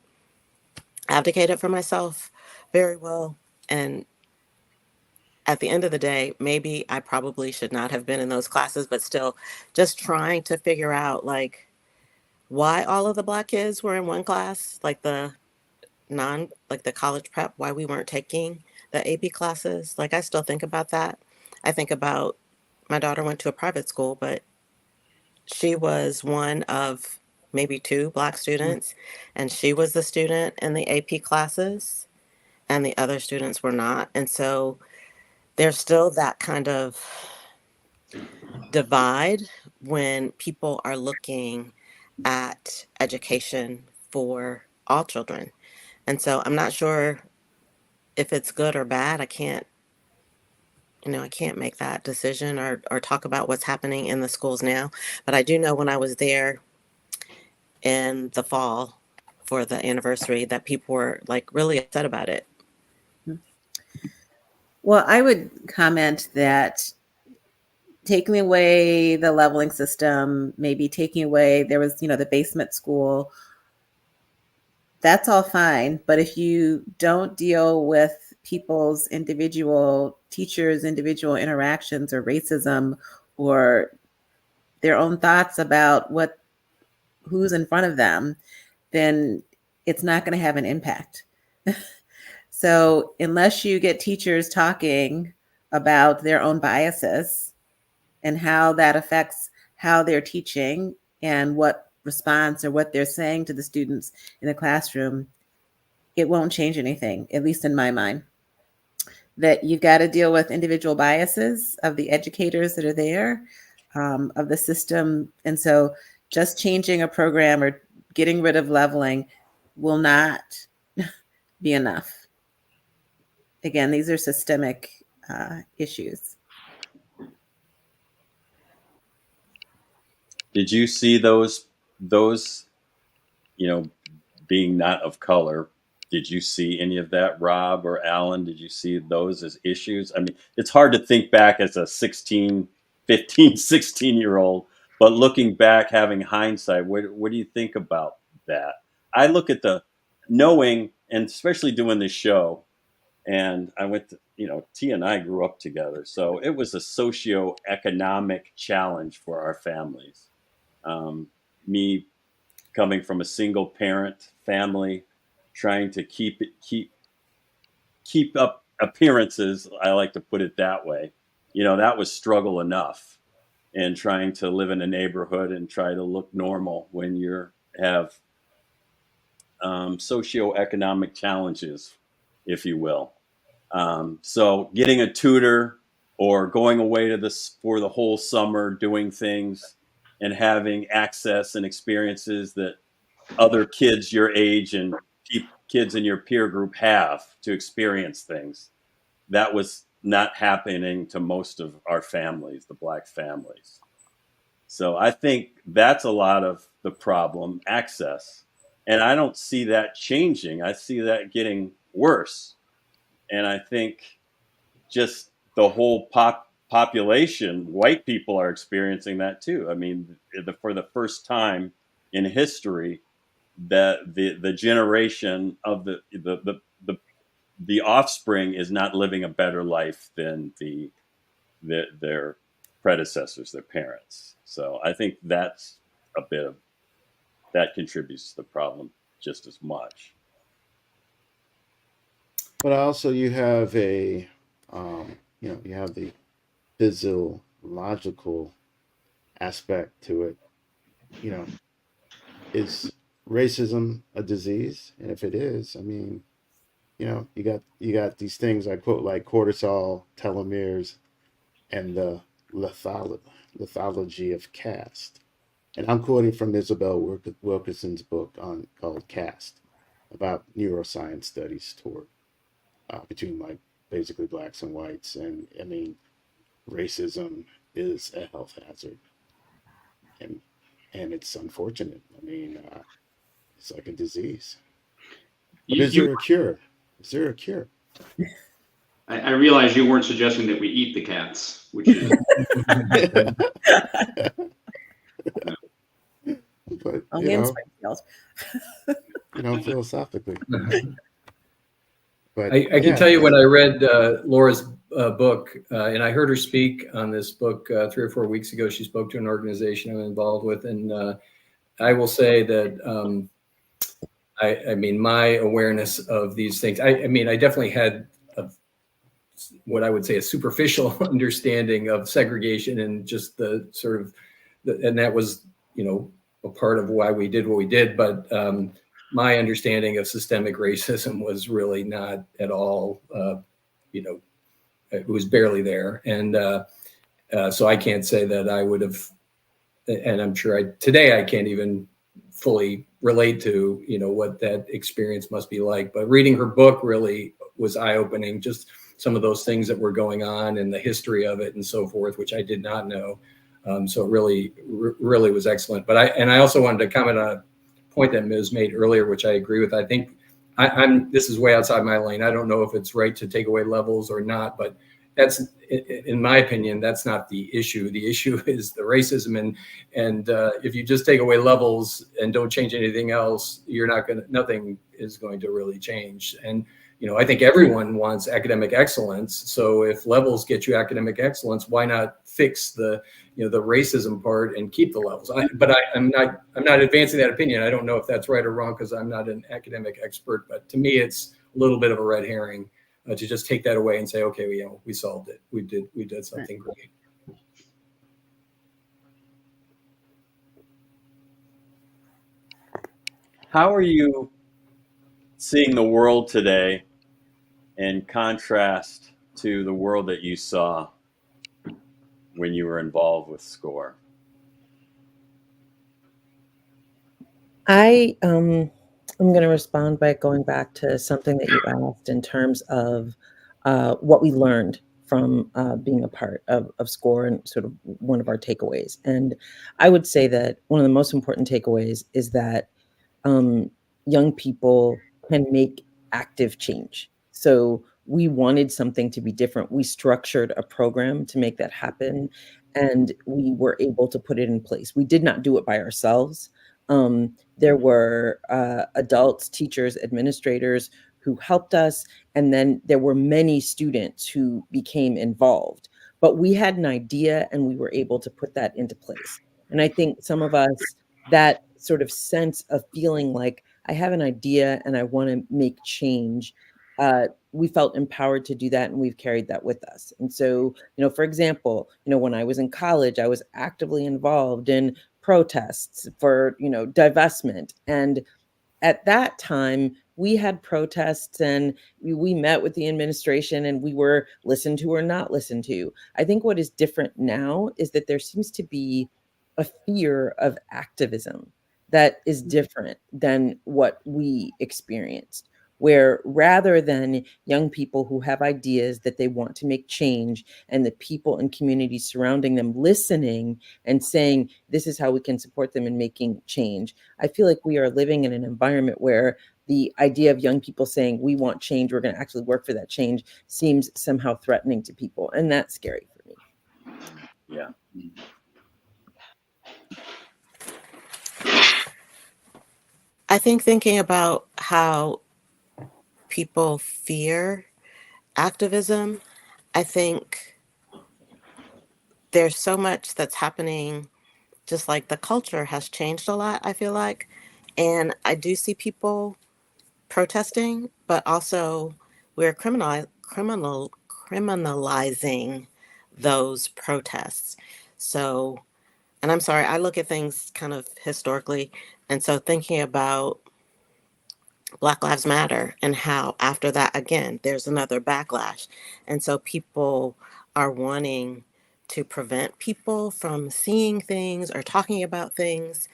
advocated for myself very well. And at the end of the day, maybe I probably should not have been in those classes, but still just trying to figure out why all of the Black kids were in one class, like the college prep, why we weren't taking the AP classes. Like I still think about that. I think about my daughter went to a private school, but she was one of maybe two Black students, and she was the student in the AP classes, and the other students were not. And so there's still that kind of divide when people are looking at education for all children. And so I'm not sure if it's good or bad. I can't make that decision or talk about what's happening in the schools now. But I do know when I was there in the fall for the anniversary that people were really upset about it. Well, I would comment that taking away the leveling system, maybe taking away, there was, the basement school. That's all fine. But if you don't deal with people's teachers' individual interactions or racism or their own thoughts about who's in front of them, then it's not going to have an impact. So unless you get teachers talking about their own biases and how that affects how they're teaching and what response or what they're saying to the students in the classroom, it won't change anything, at least in my mind. That you've got to deal with individual biases of the educators that are there, of the system. And so just changing a program or getting rid of leveling will not be enough. Again, these are systemic issues. Did you see those, being not of color? Did you see any of that, Rob or Alan? Did you see those as issues? I mean, it's hard to think back as a 16, 15, 16-year-old, but looking back, having hindsight, what do you think about that? I look at knowing, and especially doing this show, and I went to, T and I grew up together. So it was a socioeconomic challenge for our families. Me coming from a single parent family, trying to keep up appearances, I like to put it that way. That was struggle enough, and trying to live in a neighborhood and try to look normal when you have socioeconomic challenges, if you will. So getting a tutor or going away for the whole summer, doing things and having access and experiences that other kids your age and kids in your peer group have to experience things, that was not happening to most of our families, the Black families. So I think that's a lot of the problem, access. And I don't see that changing. I see that getting worse. And I think just the whole population, white people are experiencing that too. I mean, for the first time in history, that the generation of the offspring is not living a better life than their predecessors, their parents. So I think that's a bit of that contributes to the problem just as much. But also you have you have the physiological aspect to it. Is racism a disease? And if it is, I mean, you got these things I quote like cortisol, telomeres, and the lithology of caste. And I'm quoting from Isabel Wilkerson's book called Caste, about neuroscience studies toward between like basically blacks and whites. And I mean, racism is a health hazard, and it's unfortunate. I mean, it's like a disease. But is there a cure? Is there a cure? I realize you weren't suggesting that we eat the cats, which is. But philosophically. But I can tell you when I read Laura's book, and I heard her speak on this book 3 or 4 weeks ago. She spoke to an organization I'm involved with, and I will say that I mean, my awareness of these things. I mean, I definitely had what I would say a superficial understanding of segregation and just the sort of, and that was a part of why we did what we did, but. My understanding of systemic racism was really not at all, it was barely there. And so I can't say that I would have, and I'm sure today I can't even fully relate to, what that experience must be like. But reading her book really was eye-opening, just some of those things that were going on and the history of it and so forth, which I did not know. So it really was excellent. But I also wanted to comment on a point that Ms. made earlier, which I agree with. I think this is way outside my lane. I don't know if it's right to take away levels or not, but that's, in my opinion, that's not the issue. The issue is the racism, and if you just take away levels and don't change anything else, nothing is going to really change. And I think everyone wants academic excellence. So if levels get you academic excellence, why not fix the racism part and keep the levels? I'm not advancing that opinion. I don't know if that's right or wrong because I'm not an academic expert. But to me, it's a little bit of a red herring to just take that away and say, okay, we solved it. We did something great. How are you seeing the world today in contrast to the world that you saw when you were involved with SGORR? I'm going to respond by going back to something that you asked in terms of what we learned from being a part of SGORR and sort of one of our takeaways. And I would say that one of the most important takeaways is that young people can make active change. So we wanted something to be different. We structured a program to make that happen, and we were able to put it in place. We did not do it by ourselves. There were adults, teachers, administrators who helped us, and then there were many students who became involved. But we had an idea, and we were able to put that into place. And I think some of us, that sort of sense of feeling like I have an idea and I want to make change, we felt empowered to do that, and we've carried that with us. And so, for example, when I was in college, I was actively involved in protests for, divestment. And at that time, we had protests and we met with the administration and we were listened to or not listened to. I think what is different now is that there seems to be a fear of activism that is different than what we experienced, where rather than young people who have ideas that they want to make change and the people and communities surrounding them listening and saying, this is how we can support them in making change, I feel like we are living in an environment where the idea of young people saying, we want change, we're going to actually work for that change, seems somehow threatening to people. And that's scary for me. Yeah. I think thinking about how people fear activism, I think there's so much that's happening, just like the culture has changed a lot, I feel like. And I do see people protesting, but also we're criminalizing those protests. So, and I'm sorry, I look at things kind of historically. And so thinking about Black Lives Matter and how after that, again, there's another backlash. And so people are wanting to prevent people from seeing things or talking about things.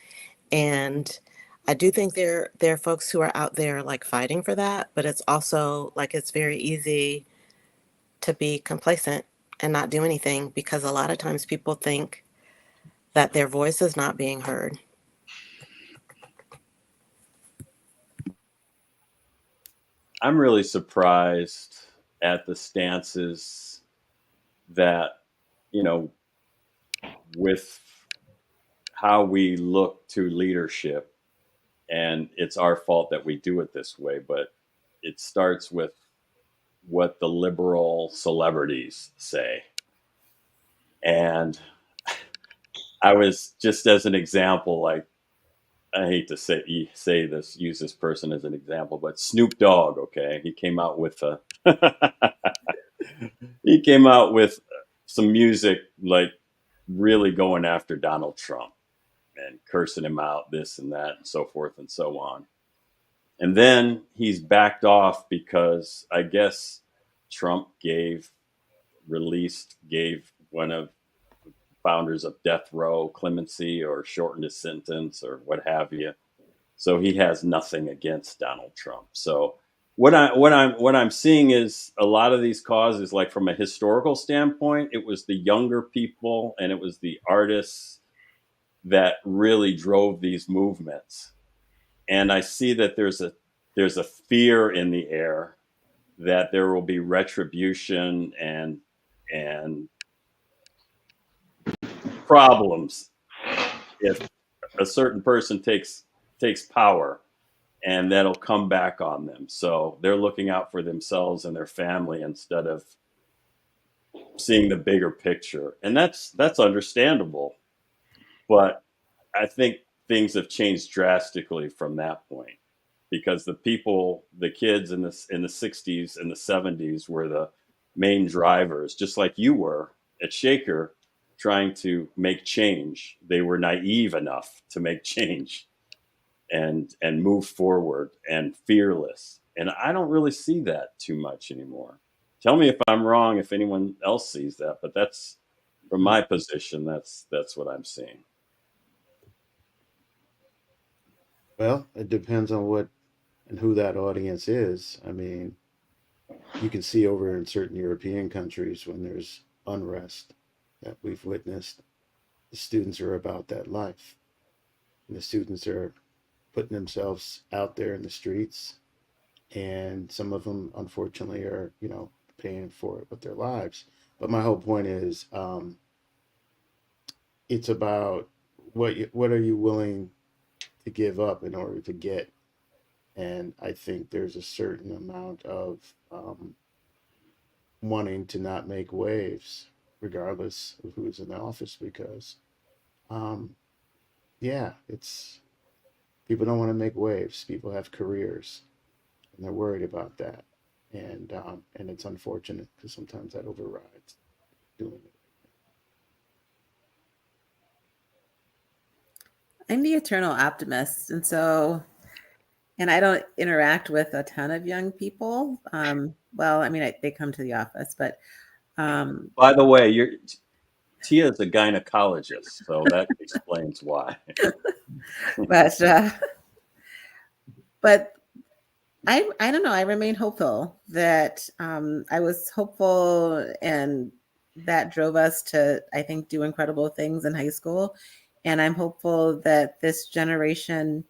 And I do think there are folks who are out there like fighting for that, but it's also like it's very easy to be complacent and not do anything because a lot of times people think that their voice is not being heard. I'm really surprised at the stances that, with how we look to leadership, and it's our fault that we do it this way, but it starts with what the liberal celebrities say. And I was, just as an example, like, I hate to say this, use this person as an example, but Snoop Dogg, okay, he came out with some music like really going after Donald Trump and cursing him out, this and that, and so forth and so on. And then he's backed off because I guess Trump gave one of the founders of Death Row clemency or shortened his sentence or what have you. So he has nothing against Donald Trump. So what I'm seeing is a lot of these causes, like from a historical standpoint, it was the younger people and it was the artists that really drove these movements. And I see that there's a fear in the air that there will be retribution and and problems if a certain person takes power, and that'll come back on them. So they're looking out for themselves and their family instead of seeing the bigger picture. And that's understandable. But I think things have changed drastically from that point, because the kids in the 60s and the 70s were the main drivers, just like you were at Shaker, trying to make change. They were naive enough to make change and move forward and fearless. And I don't really see that too much anymore. Tell me if I'm wrong, if anyone else sees that, but that's from my position, that's what I'm seeing. Well, it depends on what and who that audience is. I mean, you can see over in certain European countries when there's unrest that we've witnessed, the students are about that life. And the students are putting themselves out there in the streets, and some of them, unfortunately, are paying for it with their lives. But my whole point is, it's about what are you willing to give up in order to get. And I think there's a certain amount of wanting to not make waves, regardless of who's in the office, because yeah, it's people don't want to make waves. People have careers, and they're worried about that, and it's unfortunate because sometimes that overrides doing it. I'm the eternal optimist, and I don't interact with a ton of young people. Well, I mean, they come to the office, but By the way, Tia is a gynecologist, so that explains why. but I don't know. I remain hopeful that I was hopeful, and that drove us to, I think, do incredible things in high school. And I'm hopeful that this generation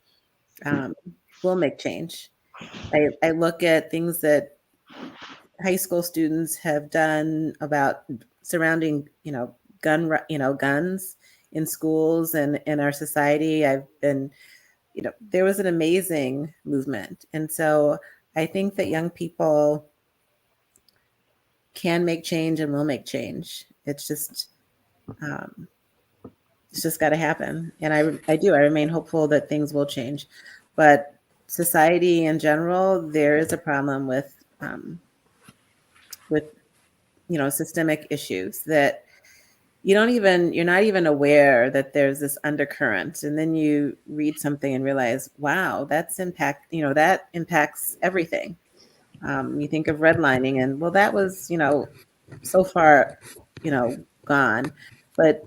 will make change. I look at things that high school students have done about surrounding, guns in schools and in our society. I've been, there was an amazing movement. And so I think that young people can make change and will make change. It's just got to happen. And I remain hopeful that things will change. But society in general, there is a problem with systemic issues that you're not even aware that there's this undercurrent. And then you read something and realize, wow, that impacts everything. You think of redlining, and well, that was, so far, gone. But,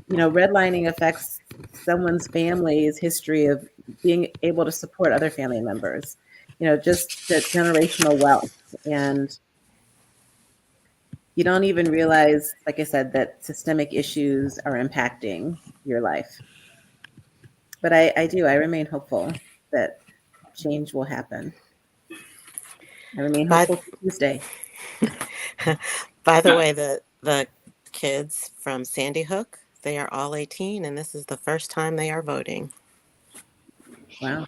redlining affects someone's family's history of being able to support other family members, just the generational wealth. And you don't even realize, like I said, that systemic issues are impacting your life. But I remain hopeful that change will happen. I remain hopeful for Tuesday. By the way, the kids from Sandy Hook, they are all 18, and this is the first time they are voting. Wow.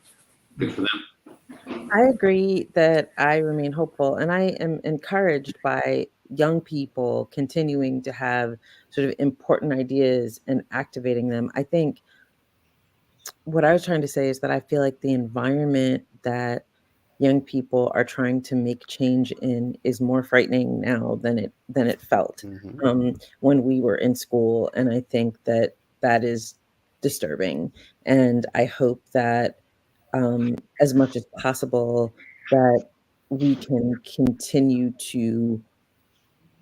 Good for them. I agree that I remain hopeful, and I am encouraged by young people continuing to have sort of important ideas and activating them. I think what I was trying to say is that I feel like the environment that young people are trying to make change in is more frightening now than it felt when we were in school, and I think that is disturbing. And I hope that as much as possible that we can continue to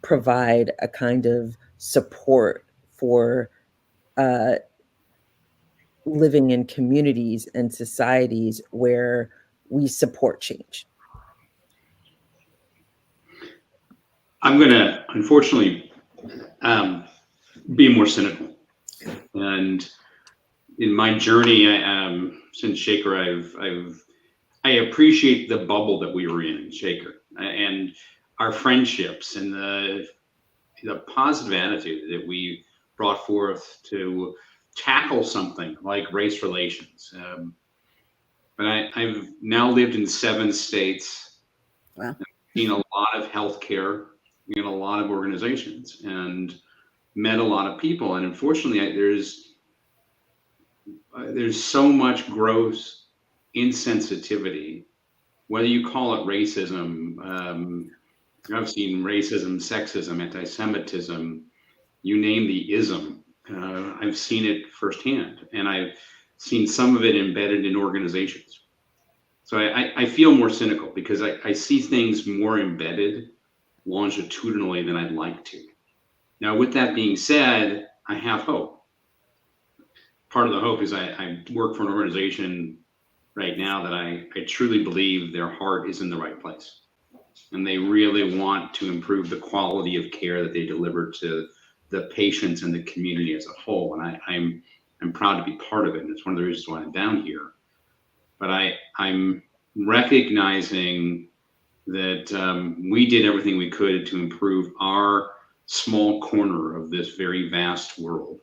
provide a kind of support for living in communities and societies where we support change. I'm going to, unfortunately, be more cynical. And in my journey, since Shaker, I appreciate the bubble that we were in Shaker, and our friendships, and the positive attitude that we brought forth to tackle something like race relations. But I've now lived in 7 states, Wow. seen a lot of healthcare in a lot of organizations, and met a lot of people. And unfortunately, there's so much gross insensitivity, whether you call it racism. I've seen racism, sexism, anti-Semitism, you name the ism. I've seen it firsthand, and I've seen some of it embedded in organizations. So I feel more cynical because I see things more embedded longitudinally than I'd like to. Now, with that being said, I have hope. Part of the hope is I work for an organization right now that I truly believe their heart is in the right place. And they really want to improve the quality of care that they deliver to the patients and the community as a whole. And I'm proud to be part of it. And it's one of the reasons why I'm down here. But I'm recognizing that we did everything we could to improve our small corner of this very vast world.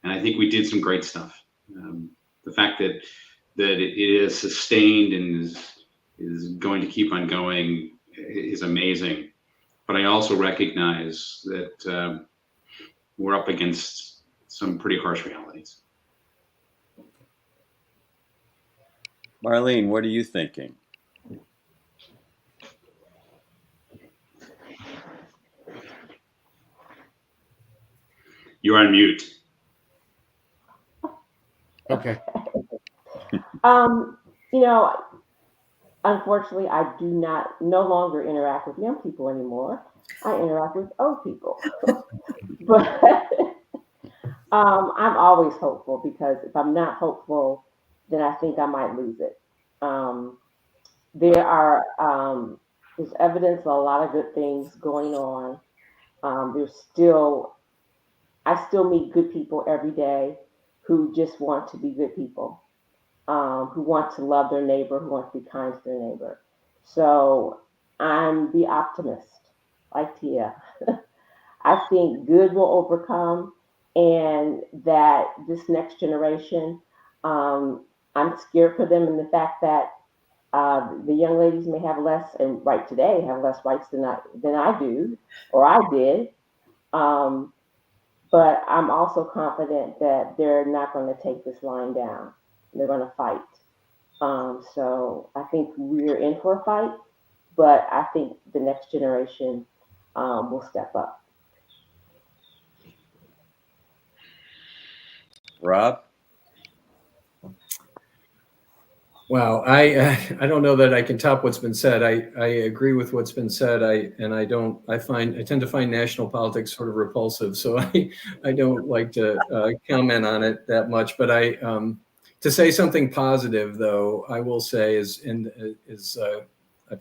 And I think we did some great stuff. The fact that it is sustained and is going to keep on going is amazing. But I also recognize that we're up against some pretty harsh realities. Marleen, what are you thinking? You're on mute. Okay. You know, unfortunately, I do no longer interact with young people anymore. I interact with old people. But I'm always hopeful, because if I'm not hopeful, then I think I might lose it. There are there's evidence of a lot of good things going on. I still meet good people every day who just want to be good people, who want to love their neighbor, who want to be kind to their neighbor. So I'm the optimist, like Tia. I think good will overcome, and that this next generation, I'm scared for them in the fact that the young ladies may have less, and right today have less rights than I do, or I did. Um, but I'm also confident that they're not going to take this line down. They're going to fight. So I think we're in for a fight, but I think the next generation will step up. Rob? Wow, I don't know that I can top what's been said. I agree with what's been said. I tend to find national politics sort of repulsive, so I don't like to comment on it that much. But to say something positive, though, I will say I've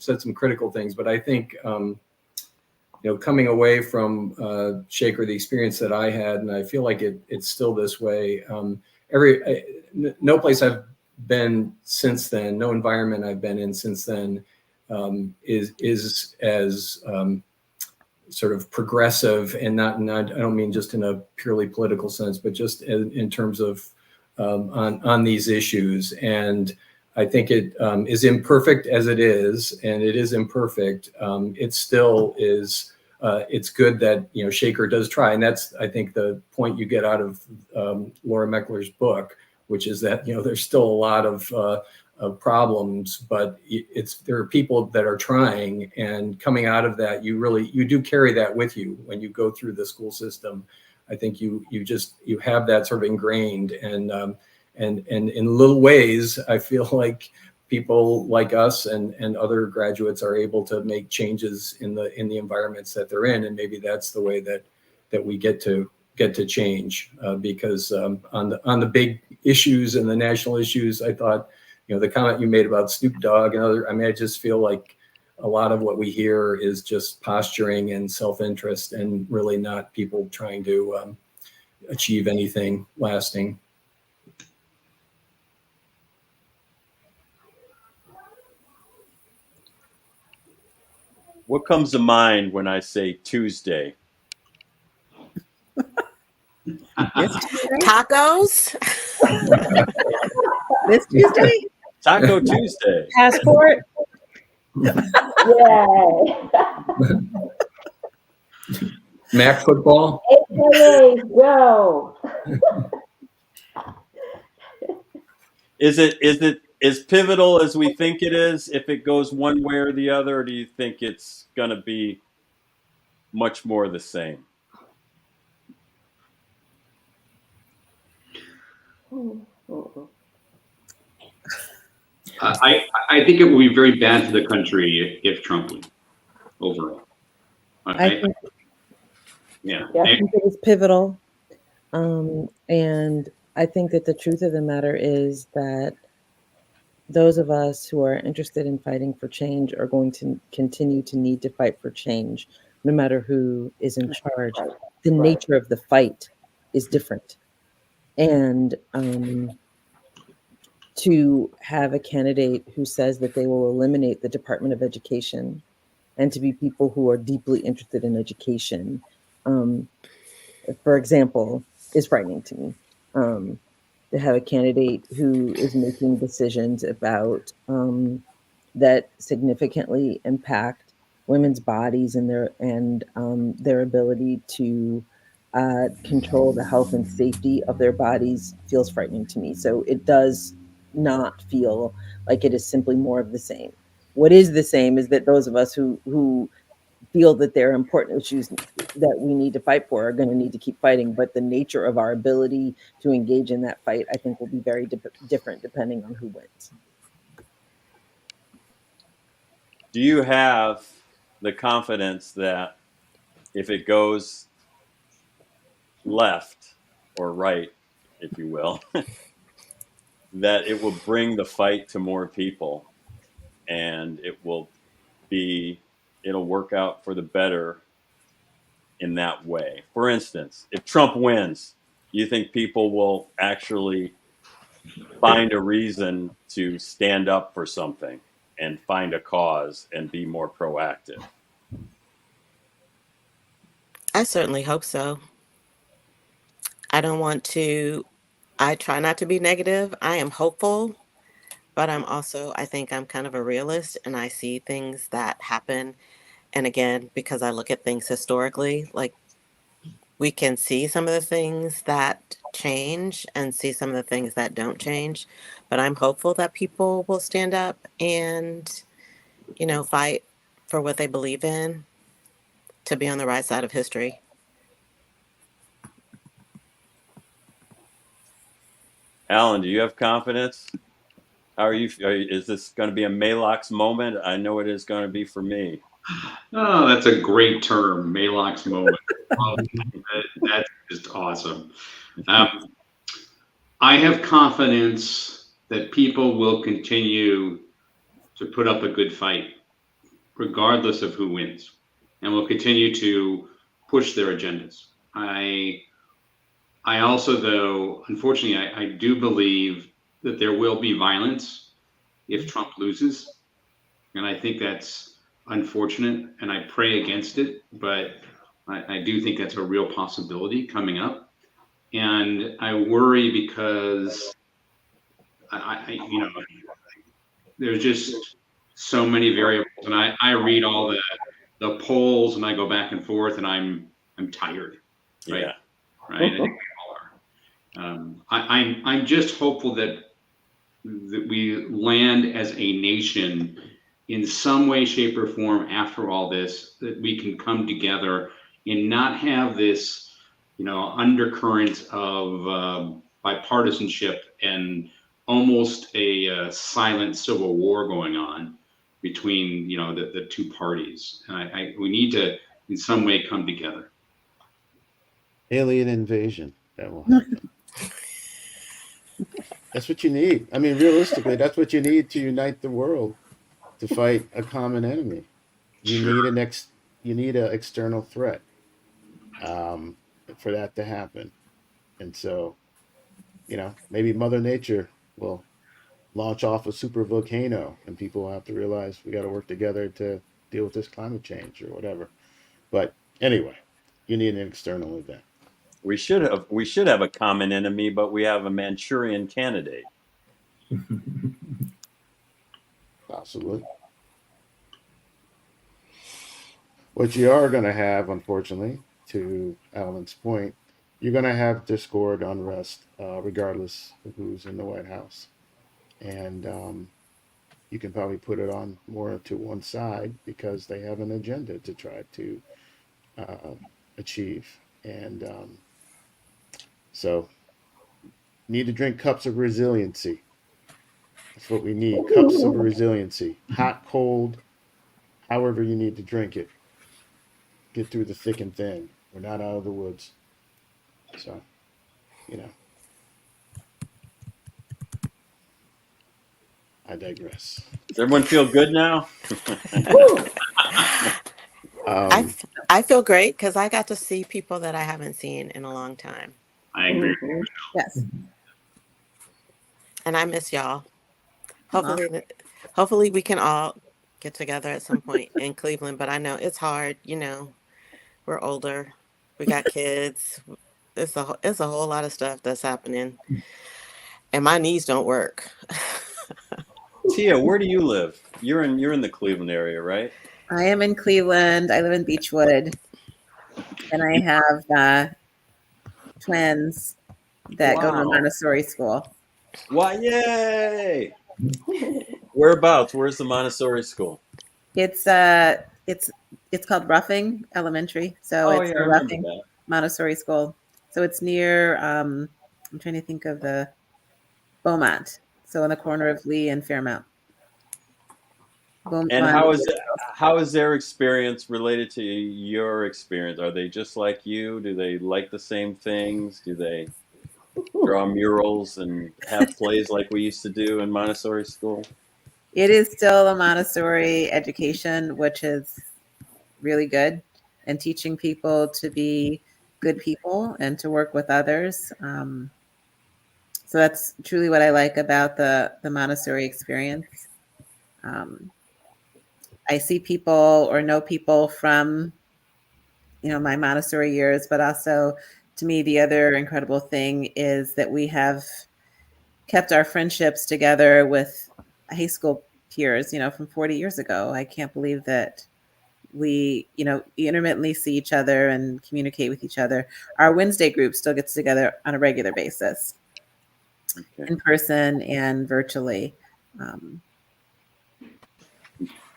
said some critical things, but I think coming away from Shaker, the experience that I had, and I feel like it's still this way. No place I've been since then, no environment I've been in since then is as sort of progressive, and I don't mean just in a purely political sense, but just in terms of on these issues. And I think it is imperfect as it is, and it is imperfect. It still is. It's good that Shaker does try, and that's, I think, the point you get out of Laura Meckler's book, which is that there's still a lot of problems, but there are people that are trying, and coming out of that, you do carry that with you when you go through the school system. I think you have that sort of ingrained, and in little ways, I feel like people like us and other graduates are able to make changes in the environments that they're in, and maybe that's the way that we get to change, because on the big issues and the national issues, I thought the comment you made about Snoop Dogg and other, I just feel like a lot of what we hear is just posturing and self-interest, and really not people trying to achieve anything lasting. What comes to mind when I say Tuesday? This Tuesday? Tacos? This Tuesday? Taco Tuesday. Passport? Yay. Mac football. AKA, go. Is it as pivotal as we think it is if it goes one way or the other, or do you think it's going to be much more the same? I think it will be very bad for the country if Trump wins overall. I think, Yeah. I think it was pivotal. And I think that the truth of the matter is that those of us who are interested in fighting for change are going to continue to need to fight for change, no matter who is in charge. The nature of the fight is different. And to have a candidate who says that they will eliminate the Department of Education and to be people who are deeply interested in education, for example, is frightening to me. To have a candidate who is making decisions about that significantly impact women's bodies and their ability to control the health and safety of their bodies feels frightening to me. So it does not feel like it is simply more of the same. What is the same is that those of us who feel that there are important issues that we need to fight for are going to need to keep fighting, but the nature of our ability to engage in that fight, I think, will be very different depending on who wins. Do you have the confidence that if it goes left or right, if you will, that it will bring the fight to more people and it'll work out for the better in that way? For instance, if Trump wins, you think people will actually find a reason to stand up for something and find a cause and be more proactive? I certainly hope so. I try not to be negative. I am hopeful, but I think I'm kind of a realist and I see things that happen. And again, because I look at things historically, like we can see some of the things that change and see some of the things that don't change. But I'm hopeful that people will stand up and, fight for what they believe in to be on the right side of history. Alan, do you have confidence? How are you? Is this going to be a Malox moment? I know it is going to be for me. Oh, that's a great term, Malox moment. That's just awesome. I have confidence that people will continue to put up a good fight, regardless of who wins, and will continue to push their agendas. I also, though, unfortunately, I do believe that there will be violence if Trump loses. And I think that's unfortunate, and I pray against it, but I do think that's a real possibility coming up. And I worry because there's just so many variables, and I read all the polls and I go back and forth, and I'm tired. Right? Yeah. Right. I think we all are. I'm just hopeful that we land as a nation in some way, shape, or form after all this, that we can come together and not have this, undercurrent of bipartisanship and almost a silent civil war going on between, the two parties. And we need to, in some way, come together. Alien invasion. That will happen. That's what you need. I mean, realistically, that's what you need to unite the world, to fight a common enemy. You Sure. need an external threat for that to happen. And so, maybe Mother Nature will launch off a super volcano, and people will have to realize we got to work together to deal with this climate change or whatever. But anyway, you need an external event. We should have a common enemy, but we have a Manchurian candidate. Possibly. What you are going to have, unfortunately, to Alan's point, you're going to have discord, unrest, regardless of who's in the White House. And you can probably put it on more to one side because they have an agenda to try to uh, achieve. And so, need to drink cups of resiliency. That's what we need, cups of resiliency. Hot, cold, however you need to drink it. Get through the thick and thin. We're not out of the woods. So, you know, I digress. Does everyone feel good now? I, I feel great because I got to see people that I haven't seen in a long time. I agree. Yes. And I miss y'all. Hopefully we can all get together at some point in Cleveland, but I know it's hard, you know. We're older. We got kids. It's a whole lot of stuff that's happening. And my knees don't work. Tia, where do you live? You're in the Cleveland area, right? I am in Cleveland. I live in Beechwood. And I have twins that go to Wow. Montessori school. Why, yay! Whereabouts? Where's the Montessori school? It's called Roughing Elementary. So Oh, it's yeah, the I remember Roughing that. Montessori school. So it's near I'm trying to think of the Beaumont. So on the corner of Lee and Fairmount. And how is their experience related to your experience? Are they just like you? Do they like the same things? Do they draw murals and have plays like we used to do in Montessori school? It is still a Montessori education, which is really good, and teaching people to be good people and to work with others. So that's truly what I like about the Montessori experience. I see people or know people from, you know, my Montessori years, but also to me, the other incredible thing is that we have kept our friendships together with high school peers, you know, from 40 years ago. I can't believe that we, you know, intermittently see each other and communicate with each other. Our Wednesday group still gets together on a regular basis, Okay. in person and virtually.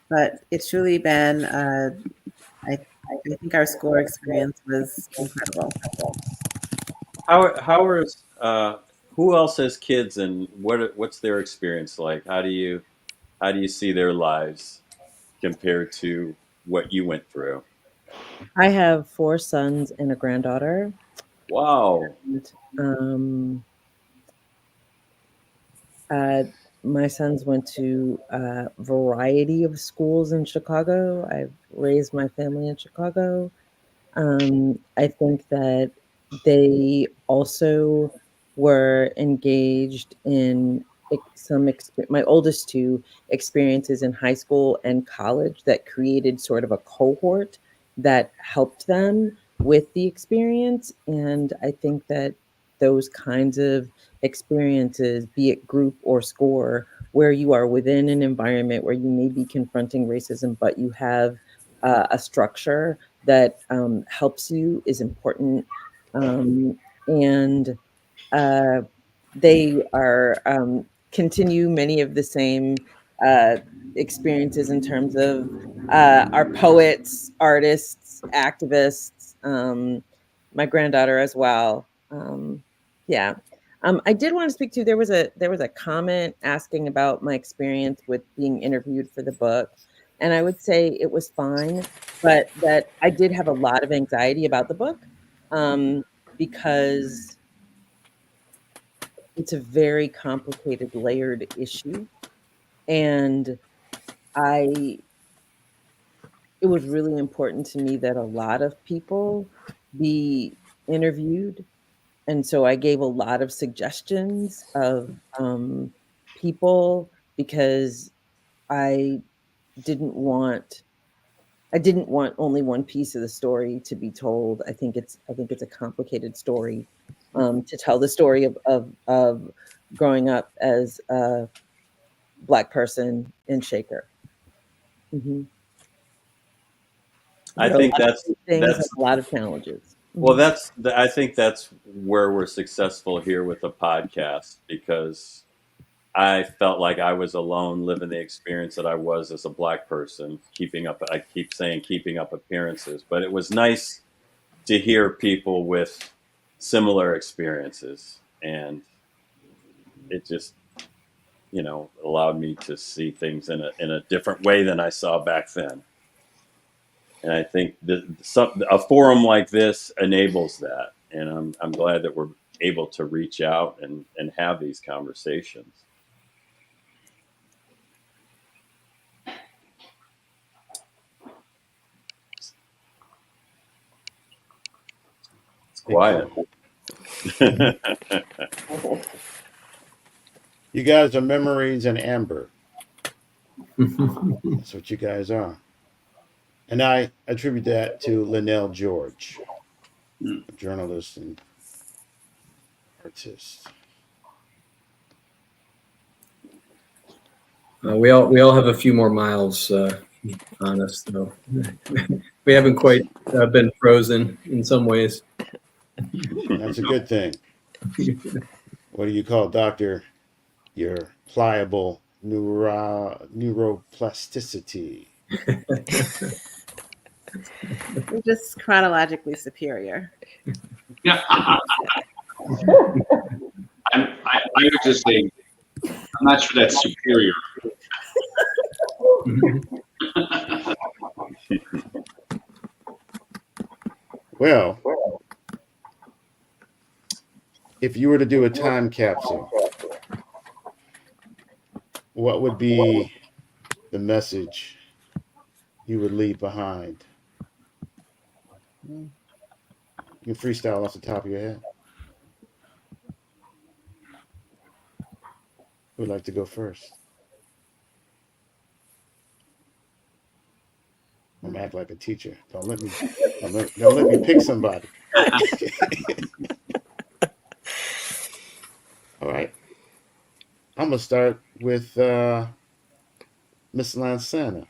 But it's truly been, I think our SGORR experience was incredible. Who else has kids and what's their experience like? How do you see their lives compared to what you went through? I have 4 sons and a granddaughter. Wow. And, my sons went to a variety of schools in Chicago. I've raised my family in Chicago. I think that they also were engaged in my oldest 2 experiences in high school and college that created sort of a cohort that helped them with the experience. And I think that those kinds of experiences, be it group or SGORR, where you are within an environment where you may be confronting racism, but you have a structure that helps you, is important. And they are continue many of the same experiences in terms of our poets, artists, activists, my granddaughter as well. Yeah. I did want to speak to, there was a comment asking about my experience with being interviewed for the book. And I would say it was fine, but that I did have a lot of anxiety about the book because it's a very complicated, layered issue. And it was really important to me that a lot of people be interviewed. And so I gave a lot of suggestions of people because I didn't want I didn't want only one piece of the story to be told. I think it's a complicated story to tell the story of growing up as a Black person in Shaker. Mm-hmm. I think that's a lot of challenges. Well, I think that's where we're successful here with the podcast, because I felt like I was alone living the experience that I was as a Black person, I keep saying keeping up appearances, but it was nice to hear people with similar experiences. And it just, allowed me to see things in a different way than I saw back then. And I think a forum like this enables that. And I'm glad that we're able to reach out and have these conversations. It's quiet. You guys are memories and amber. That's what you guys are. And I attribute that to Linnell George, a journalist and artist. We all have a few more miles on us, though. We haven't quite been frozen in some ways. That's a good thing. What do you call, doctor? Your pliable neuroplasticity. We're just chronologically superior. Yeah. I would just say, I'm not sure that's superior. Well, if you were to do a time capsule, what would be the message you would leave behind? You can freestyle off the top of your head. Who would like to go first? I'm act like a teacher. Don't let me pick somebody. All right. I'm gonna start with Miss Lansana.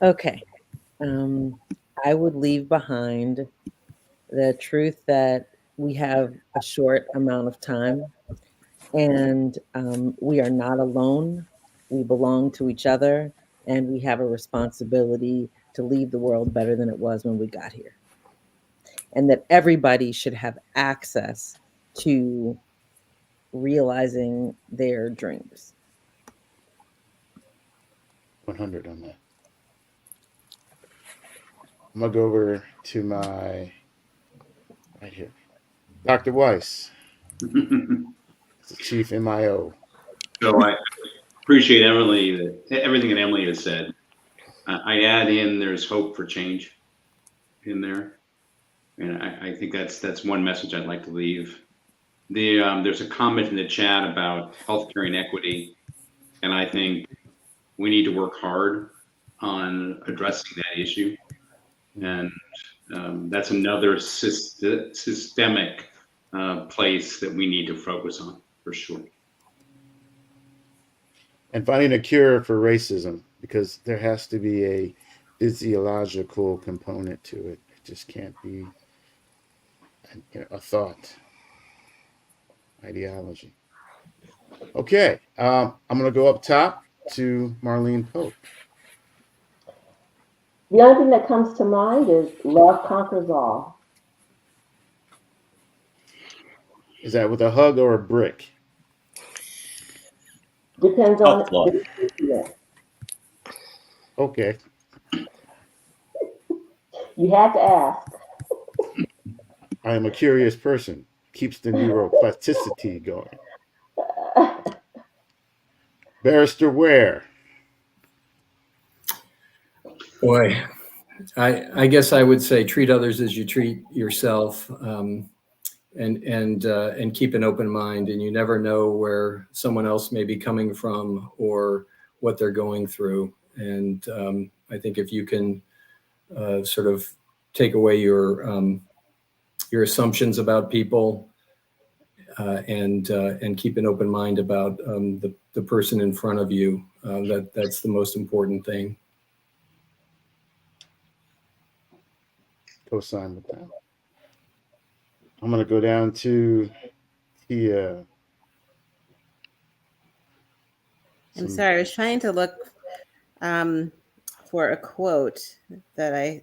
Okay. I would leave behind the truth that we have a short amount of time, and we are not alone. We belong to each other, and we have a responsibility to leave the world better than it was when we got here. And that everybody should have access to realizing their dreams. 100 on that. I'm gonna go over to my right here, Dr. Weiss, the chief MIO. So I appreciate everything that Emily has said. I add in, there's hope for change in there. And I think that's one message I'd like to leave. There's a comment in the chat about healthcare inequity, and I think we need to work hard on addressing that issue. And that's another systemic place that we need to focus on, for sure. And finding a cure for racism, because there has to be a physiological component to it. It just can't be a thought, ideology. Okay, I'm going to go up top to Marleen Pope. The only thing that comes to mind is love conquers all. Is that with a hug or a brick? Depends on Yeah. Okay. You had to ask. I am a curious person. Keeps the neuroplasticity going. Barrister Ware. Boy, I guess I would say treat others as you treat yourself, and keep an open mind. And you never know where someone else may be coming from or what they're going through. And I think if you can sort of take away your assumptions about people and keep an open mind about the person in front of you, that's the most important thing. Co-sign with that. I'm going to go down to Tia. I'm sorry, I was trying to look for a quote that I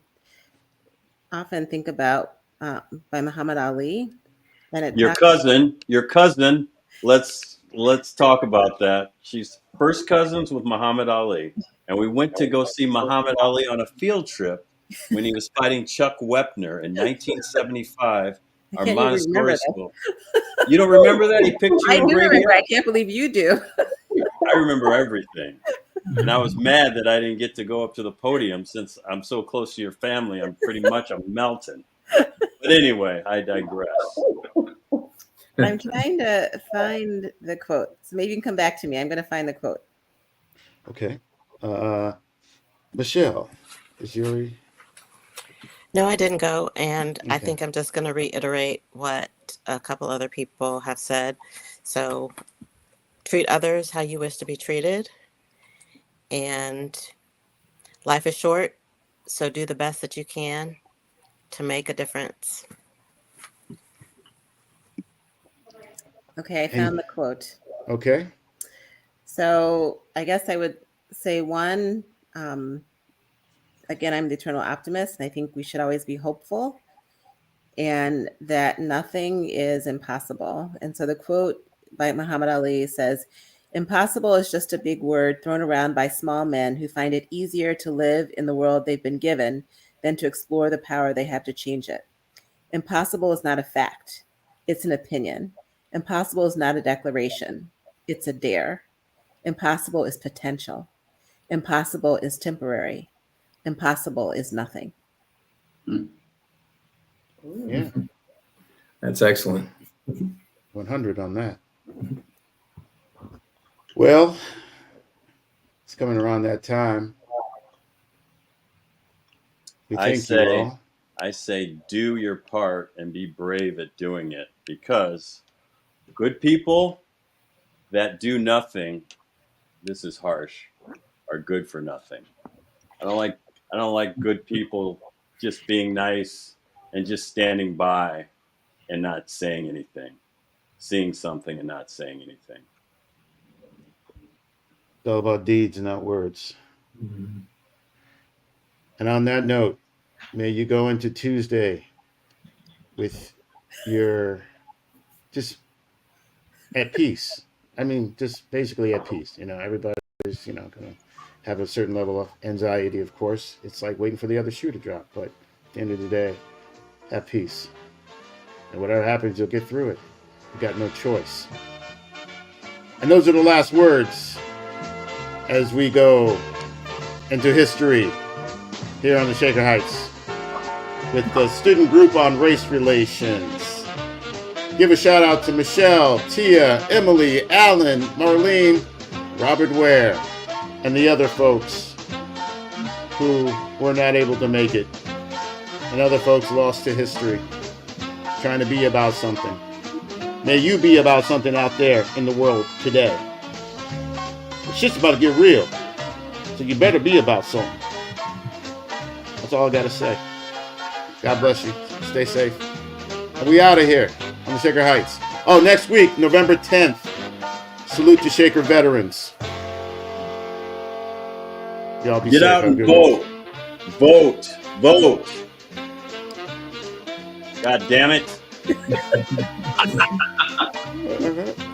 often think about by Muhammad Ali. And Your cousin. Let's talk about that. She's first cousins with Muhammad Ali, and we went to go see Muhammad Ali on a field trip when he was fighting Chuck Wepner in 1975. I can't even remember Montessori that. school. You don't remember that? He picked you I and do gravy remember. up. I can't believe you do. I remember everything. And I was mad that I didn't get to go up to the podium since I'm so close to your family. I'm pretty much a Melton. But anyway, I digress. I'm trying to find the quote. So maybe you can come back to me. I'm going to find the quote. Okay. Michele, is your... No, I didn't go. And I Okay. think I'm just going to reiterate what a couple other people have said. So treat others how you wish to be treated. And life is short. So do the best that you can to make a difference. Okay, I found the quote. Okay. So I guess I would say one, again, I'm the eternal optimist, and I think we should always be hopeful and that nothing is impossible. And so the quote by Muhammad Ali says, "Impossible is just a big word thrown around by small men who find it easier to live in the world they've been given than to explore the power they have to change it. Impossible is not a fact. It's an opinion. Impossible is not a declaration. It's a dare. Impossible is potential. Impossible is temporary. Impossible is nothing." Yeah. That's excellent. 100 on that. Well, it's coming around that time. We thank you all. I say do your part and be brave at doing it, because good people that do nothing, this is harsh, are good for nothing. I don't like good people just being nice and just standing by and not saying anything, seeing something and not saying anything. It's all about deeds and not words. Mm-hmm. And on that note, may you go into Tuesday with your just at peace. I mean, just basically at peace. You know, everybody's, you know, going to have a certain level of anxiety, of course. It's like waiting for the other shoe to drop. But at the end of the day, at peace. And whatever happens, you'll get through it. You got no choice. And those are the last words as we go into history here on the Shaker Heights with the student group on race relations. Give a shout out to Michele, Tia, Emily, Alan, Marleen, Robert Ware, and the other folks who were not able to make it. And other folks lost to history, trying to be about something. May you be about something out there in the world today. The shit's about to get real, so you better be about something. That's all I gotta say. God bless you. Stay safe. And we out of here on the Shaker Heights. Oh, next week, November 10th. Salute to Shaker veterans. Y'all be Get safe. out Have a and good vote. Vote. God damn it. one.